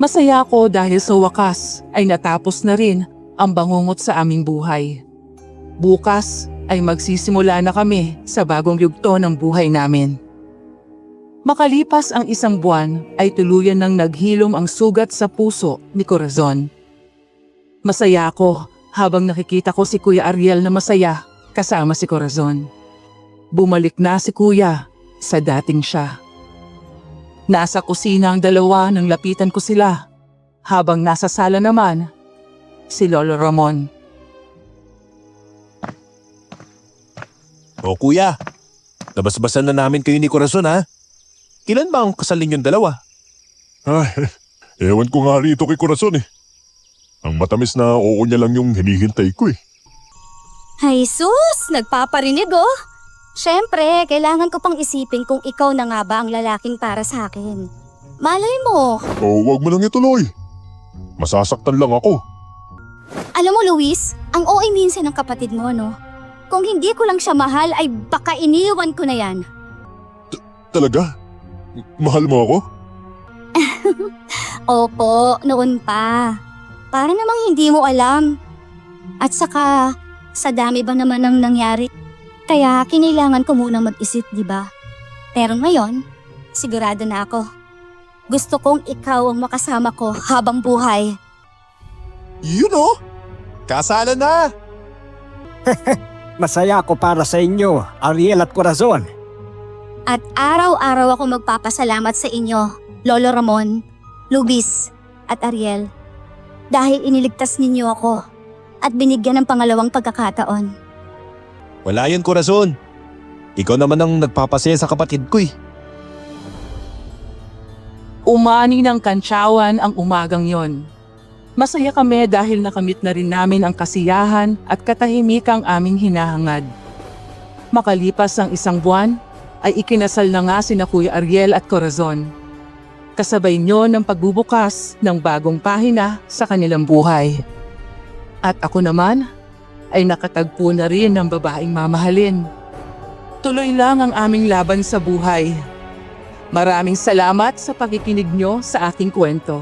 Masaya ako dahil sa wakas ay natapos na rin ang bangungot sa aming buhay. Bukas ay magsisimula na kami sa bagong yugto ng buhay namin. Makalipas ang 1 buwan ay tuluyan nang naghilom ang sugat sa puso ni Corazon. Masaya ako habang nakikita ko si Kuya Ariel na masaya kasama si Corazon. Bumalik na si Kuya sa dating siya. Nasa kusina ang dalawa nang lapitan ko sila, habang nasa sala naman si Lolo Ramon. O kuya, nabasbasan na namin kayo ni Corazon ha. Kailan ba ang kasal ninyong dalawa? Ay, ewan ko nga rito kay Corazon eh. Ang matamis na oo niya lang yung hinihintay ko eh. Ay sus, nagpaparinig oh. Siyempre, kailangan ko pang isipin kung ikaw na nga ba ang lalaking para sa akin. Malay mo. O wag mo nang ituloy. Masasaktan lang ako. Alam mo Luis, ang OA minsan ng kapatid mo no. Kung hindi ko lang siya mahal ay baka iniwan ko na yan. Talaga? Mahal mo ako? Opo, noon pa. Para namang hindi mo alam. At saka, sa dami ba naman ang nangyari? Kaya kinailangan ko munang mag-isip, di ba? Pero ngayon, sigurado na ako. Gusto kong ikaw ang makasama ko habang buhay. Yun o! Kasalan na! Masaya ako para sa inyo, Ariel at Corazon. At araw-araw ako magpapasalamat sa inyo, Lolo Ramon, Luis, at Ariel. Dahil iniligtas ninyo ako at binigyan ng pangalawang pagkakataon. Wala yun Corazon. Ikaw naman ang nagpapasaya sa kapatid ko eh. Umani ng kantsawan ang umagang yon. Masaya kami dahil nakamit na rin namin ang kasiyahan at katahimikang aming hinahangad. Makalipas ang 1 buwan, ay ikinasal na nga sina Kuya Ariel at Corazon. Kasabay nyo ng pagbubukas ng bagong pahina sa kanilang buhay. At ako naman ay nakatagpo na rin ng babaeng mamahalin. Tuloy lang ang aming laban sa buhay. Maraming salamat sa pakikinig nyo sa aking kwento.